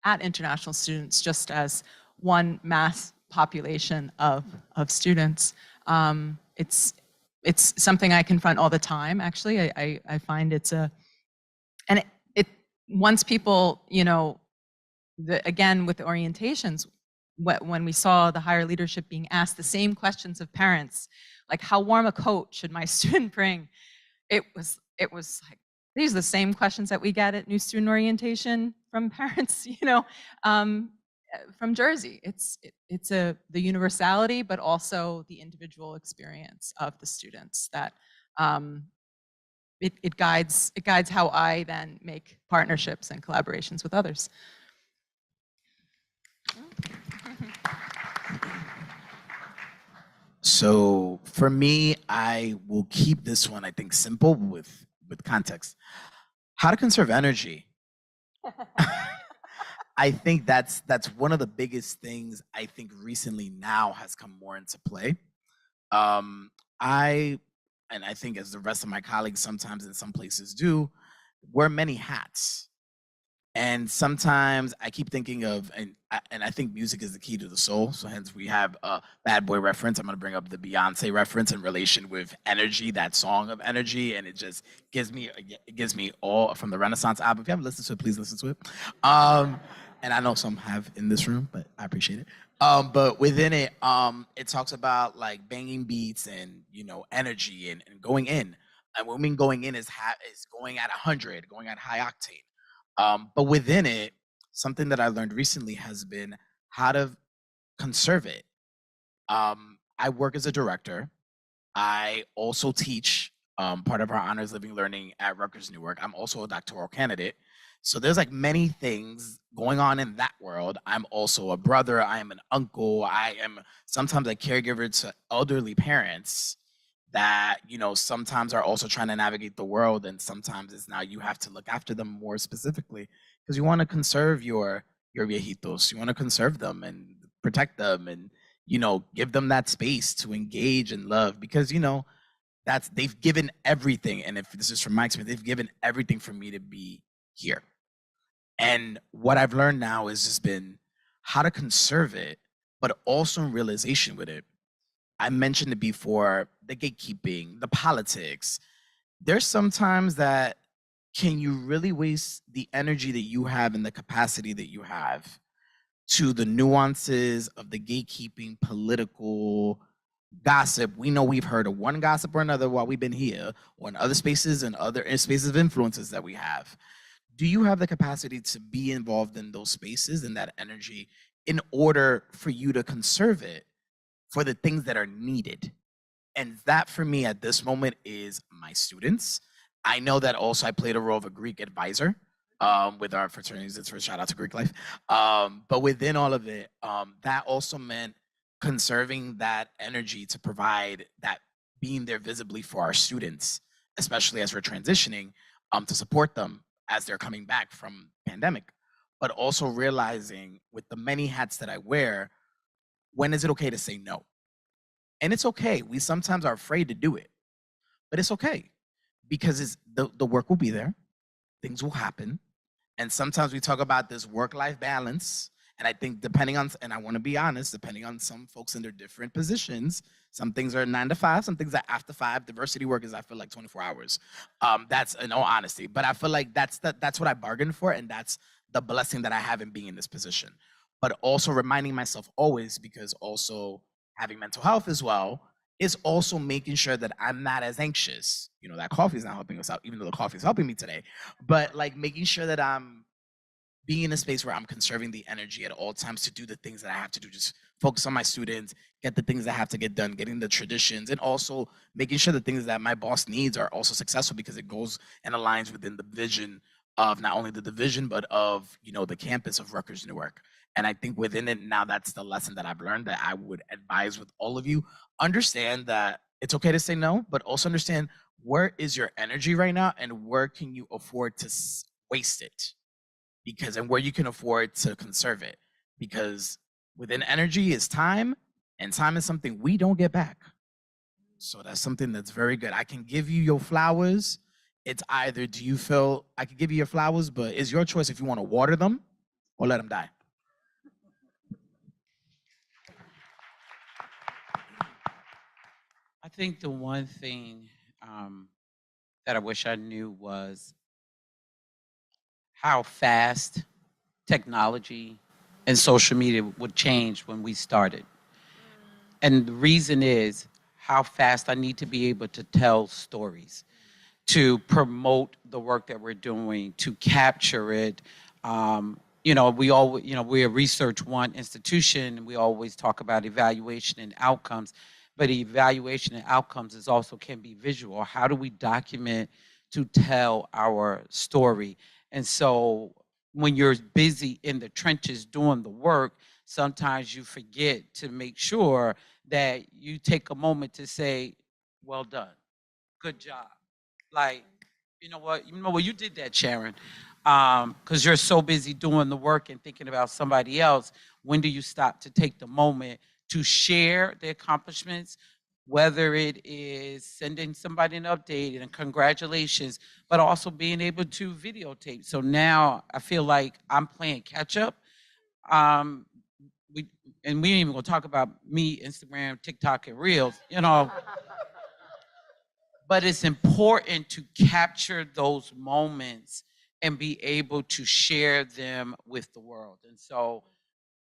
at international students just as one mass population of students. It's something I confront all the time, actually. I find it's once people, again, with the orientations, when we saw the higher leadership being asked the same questions of parents, like, how warm a coat should my student bring? It was like, these are the same questions that we get at new student orientation from parents, from Jersey. It's the universality, but also the individual experience of the students that it guides how I then make partnerships and collaborations with others. So for me, I will keep this one, I think, simple with context. How to conserve energy. I think that's one of the biggest things I think recently now has come more into play. Um, I and I think as the rest of my colleagues sometimes in some places do, wear many hats. And sometimes I keep thinking of, and I think music is the key to the soul. So hence we have a Bad Boy reference. I'm gonna bring up the Beyonce reference in relation with energy, that song of energy, and it just gives me all from the Renaissance album. If you haven't listened to it, please listen to it. And I know some have in this room, but I appreciate it. But within it, it talks about like banging beats and energy and going in. And what I mean going in is going at 100, going at high octane. But within it, something that I learned recently has been how to conserve it. I work as a director. I also teach part of our honors living learning at Rutgers Newark. I'm also a doctoral candidate. So there's like many things going on in that world. I'm also a brother. I am an uncle. I am sometimes a caregiver to elderly parents that sometimes are also trying to navigate the world, and sometimes it's now you have to look after them more specifically because you want to conserve your viejitos. You want to conserve them and protect them and give them that space to engage and love because they've given everything. And if this is from my experience, they've given everything for me to be here. And what I've learned now is just been how to conserve it, but also in realization with it. I mentioned it before, the gatekeeping, the politics. There's sometimes that can you really waste the energy that you have and the capacity that you have to the nuances of the gatekeeping, political gossip? We know we've heard of one gossip or another while we've been here, or in other spaces and other spaces of influences that we have. Do you have the capacity to be involved in those spaces and that energy in order for you to conserve it for the things that are needed? And that for me at this moment is my students. I know that also I played a role of a Greek advisor with our fraternities. It's for shout out to Greek life. But within all of it, that also meant conserving that energy to provide that being there visibly for our students, especially as we're transitioning, to support them as they're coming back from pandemic. But also realizing with the many hats that I wear, when is it okay to say no? And it's okay. We sometimes are afraid to do it, but it's okay because the work will be there, things will happen. And sometimes we talk about this work-life balance. And I think depending on, and I want to be honest, depending on some folks in their different positions, some things are 9 to 5, some things are after 5. Diversity work is, I feel like, 24 hours. That's in all honesty. But I feel like that's what I bargained for, and that's the blessing that I have in being in this position. But also reminding myself always, because also having mental health as well, is also making sure that I'm not as anxious. That coffee is not helping us out, even though the coffee is helping me today. But like making sure that I'm being in a space where I'm conserving the energy at all times to do the things that I have to do, just focus on my students, get the things that have to get done, getting the traditions, and also making sure the things that my boss needs are also successful because it goes and aligns within the vision of not only the division, but of, the campus of Rutgers Newark. And I think within it now, that's the lesson that I've learned that I would advise with all of you. Understand that it's okay to say no, but also understand where is your energy right now and where can you afford to waste it? And where you can afford to conserve it. Because within energy is time, and time is something we don't get back. So that's something that's very good. I can give you your flowers. It's either do you feel I can give you your flowers, but it's your choice if you want to water them or let them die. I think the one thing that I wish I knew was how fast technology and social media would change when we started. And the reason is how fast I need to be able to tell stories, to promote the work that we're doing, to capture it. We always, we're a Research One institution, and we always talk about evaluation and outcomes, but evaluation and outcomes can be visual. How do we document to tell our story. And so when you're busy in the trenches doing the work, sometimes you forget to make sure that you take a moment to say, well done, good job. Like, you did that, Sharon. Because you're so busy doing the work and thinking about somebody else. When do you stop to take the moment to share the accomplishments, whether it is sending somebody an update and congratulations, but also being able to videotape. So now I feel like I'm playing catch up. Um, we ain't even gonna talk about me, Instagram, TikTok, and Reels, but it's important to capture those moments and be able to share them with the world. And so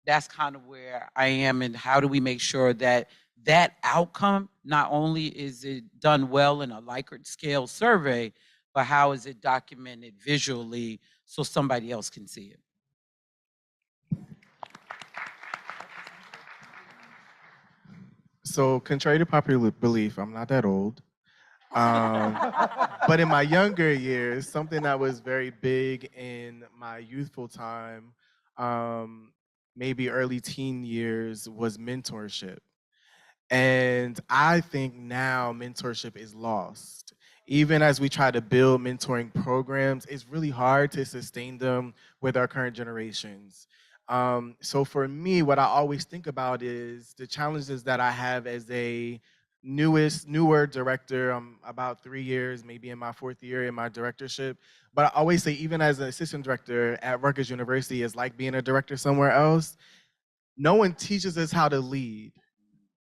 that's kind of where I am, and how do we make sure that that outcome, not only is it done well in a Likert scale survey, but how is it documented visually so somebody else can see it? So, contrary to popular belief, I'm not that old. But in my younger years, something that was very big in my youthful time, maybe early teen years, was mentorship. And I think now mentorship is lost. Even as we try to build mentoring programs, it's really hard to sustain them with our current generations. So for me, what I always think about is the challenges that I have as a newer director. I'm about 3 years, maybe in my 4th year in my directorship. But I always say, even as an assistant director at Rutgers University, it's like being a director somewhere else. No one teaches us how to lead.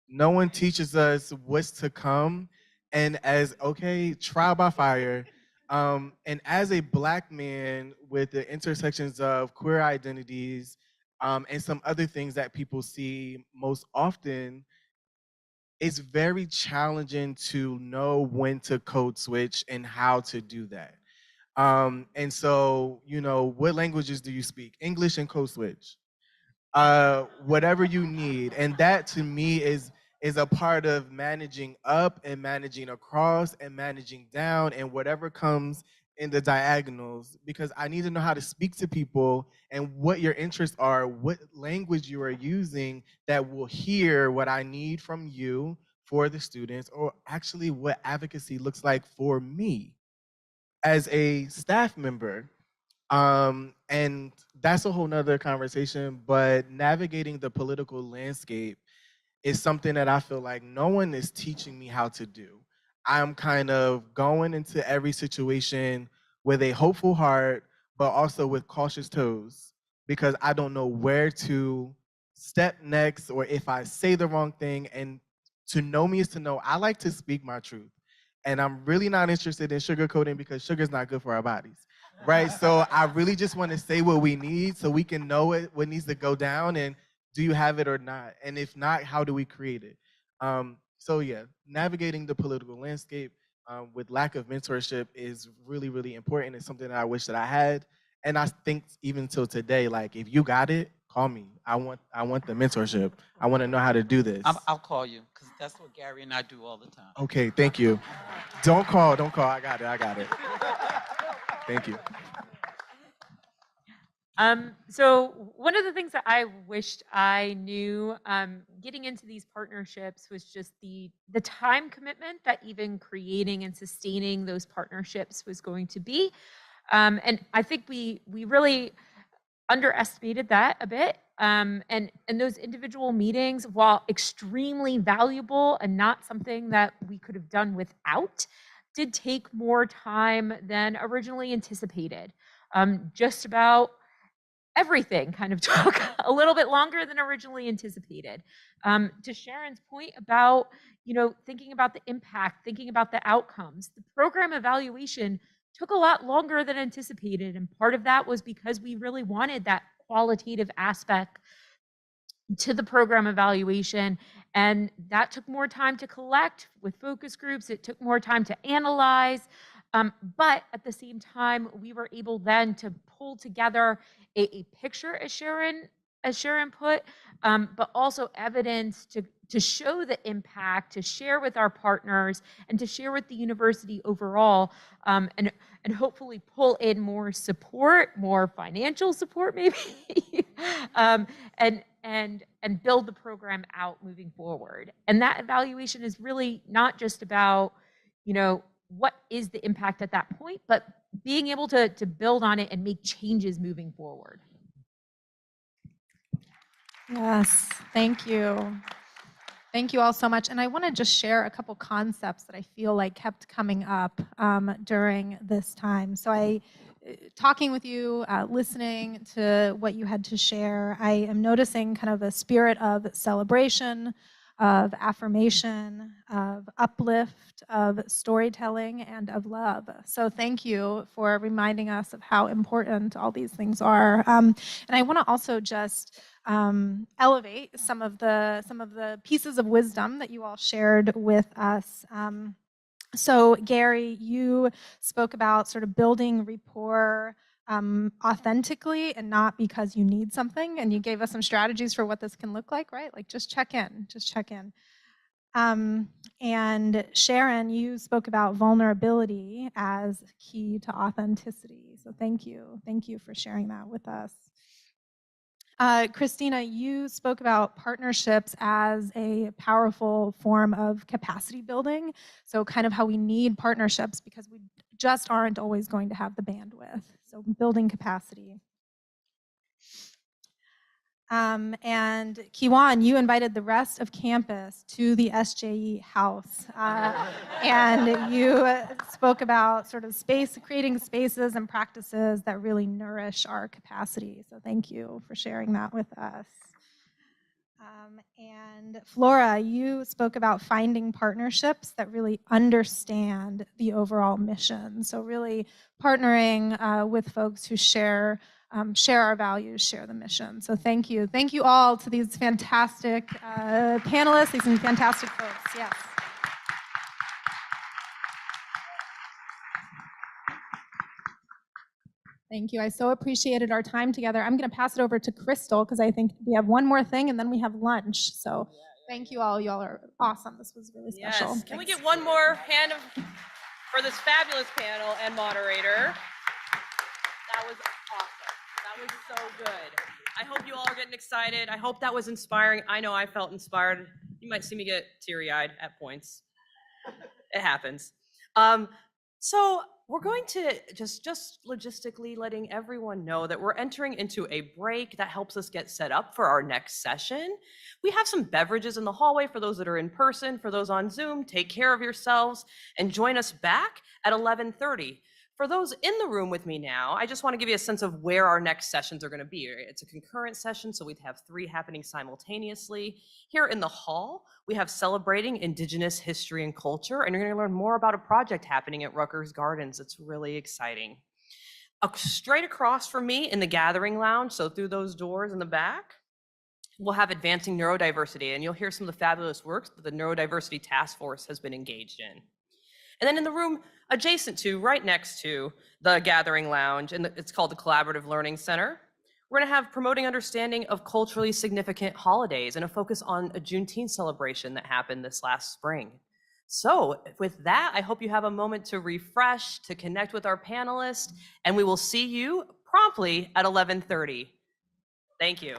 No one teaches us what's to come. And as, okay, trial by fire. And as a Black man with the intersections of queer identities and some other things that people see most often, it's very challenging to know when to code switch and how to do that. And so, what languages do you speak? English and code switch. Whatever you need. And that to me is a part of managing up and managing across and managing down and whatever comes in the diagonals, because I need to know how to speak to people and what your interests are, what language you are using that will hear what I need from you for the students, or actually what advocacy looks like for me as a staff member. And that's a whole nother conversation, but navigating the political landscape is something that I feel like no one is teaching me how to do. I'm kind of going into every situation with a hopeful heart, but also with cautious toes, because I don't know where to step next or if I say the wrong thing. And to know me is to know I like to speak my truth. And I'm really not interested in sugarcoating, because sugar's not good for our bodies, right? So I really just want to say what we need so we can know what needs to go down, and do you have it or not? And if not, how do we create it? So yeah, navigating the political landscape with lack of mentorship is really, really important. It's something that I wish that I had. And I think even till today, like, if you got it, call me. I want the mentorship. I want to know how to do this. I'll call you, because that's what Gary and I do all the time. Okay, thank you. Don't call. I got it. Thank you. So one of the things that I wished I knew getting into these partnerships was just the time commitment that even creating and sustaining those partnerships was going to be. And I think we really underestimated that a bit. And those individual meetings, while extremely valuable and not something that we could have done without, did take more time than originally anticipated. Just about everything kind of took a little bit longer than originally anticipated. To Sharon's point about, thinking about the impact, thinking about the outcomes, the program evaluation took a lot longer than anticipated. And part of that was because we really wanted that qualitative aspect to the program evaluation. And that took more time to collect with focus groups. It took more time to analyze. But at the same time, we were able then to pull together a picture, as Sharon as share input, but also evidence to show the impact, to share with our partners, and to share with the university overall, and hopefully pull in more support, more financial support maybe, and build the program out moving forward. And that evaluation is really not just about, what is the impact at that point, but being able to build on it and make changes moving forward. Yes, thank you. Thank you all so much. And I want to just share a couple concepts that I feel like kept coming up during this time. So talking with you, listening to what you had to share, I am noticing kind of a spirit of celebration, of affirmation, of uplift, of storytelling, and of love. So thank you for reminding us of how important all these things are. And I want to also just elevate some of the pieces of wisdom that you all shared with us. So Gary, you spoke about sort of building rapport authentically and not because you need something, and you gave us some strategies for what this can look like, right? Like just check in. And Sharon, you spoke about vulnerability as key to authenticity. So thank you for sharing that with us. Christina, you spoke about partnerships as a powerful form of capacity building. So kind of how we need partnerships because we just aren't always going to have the bandwidth. So building capacity. And Kiwan, you invited the rest of campus to the SJE house. And you spoke about sort of creating spaces and practices that really nourish our capacity. So thank you for sharing that with us. And Flora, you spoke about finding partnerships that really understand the overall mission. So really partnering with folks who share our values, share the mission. So thank you. Thank you all to these fantastic panelists, these fantastic folks. Yes. Thank you. I so appreciated our time together. I'm going to pass it over to Crystal because I think we have one more thing and then we have lunch. So thank you all. Y'all are awesome. This was really special. Yes. Can we get one more hand for this fabulous panel and moderator? That was awesome. That was so good. I hope you all are getting excited. I hope that was inspiring. I know I felt inspired. You might see me get teary-eyed at points. It happens. So we're going to just logistically letting everyone know that we're entering into a break that helps us get set up for our next session. We have some beverages in the hallway for those that are in person. For those on Zoom, take care of yourselves and join us back at 11:30. For those in the room with me now, I just want to give you a sense of where our next sessions are going to be. It's a concurrent session, so we'd have 3 happening simultaneously. Here in the hall, we have Celebrating Indigenous History and Culture, and you're going to learn more about a project happening at Rutgers Gardens. It's really exciting. Straight across from me in the Gathering Lounge, so through those doors in the back, we'll have Advancing Neurodiversity, and you'll hear some of the fabulous work that the Neurodiversity Task Force has been engaged in. And then in the room adjacent to, right next to the Gathering Lounge, and it's called the Collaborative Learning Center, we're going to have Promoting Understanding of Culturally Significant Holidays and a focus on a Juneteenth celebration that happened this last spring. So with that, I hope you have a moment to refresh, to connect with our panelists, and we will see you promptly at 11:30. Thank you.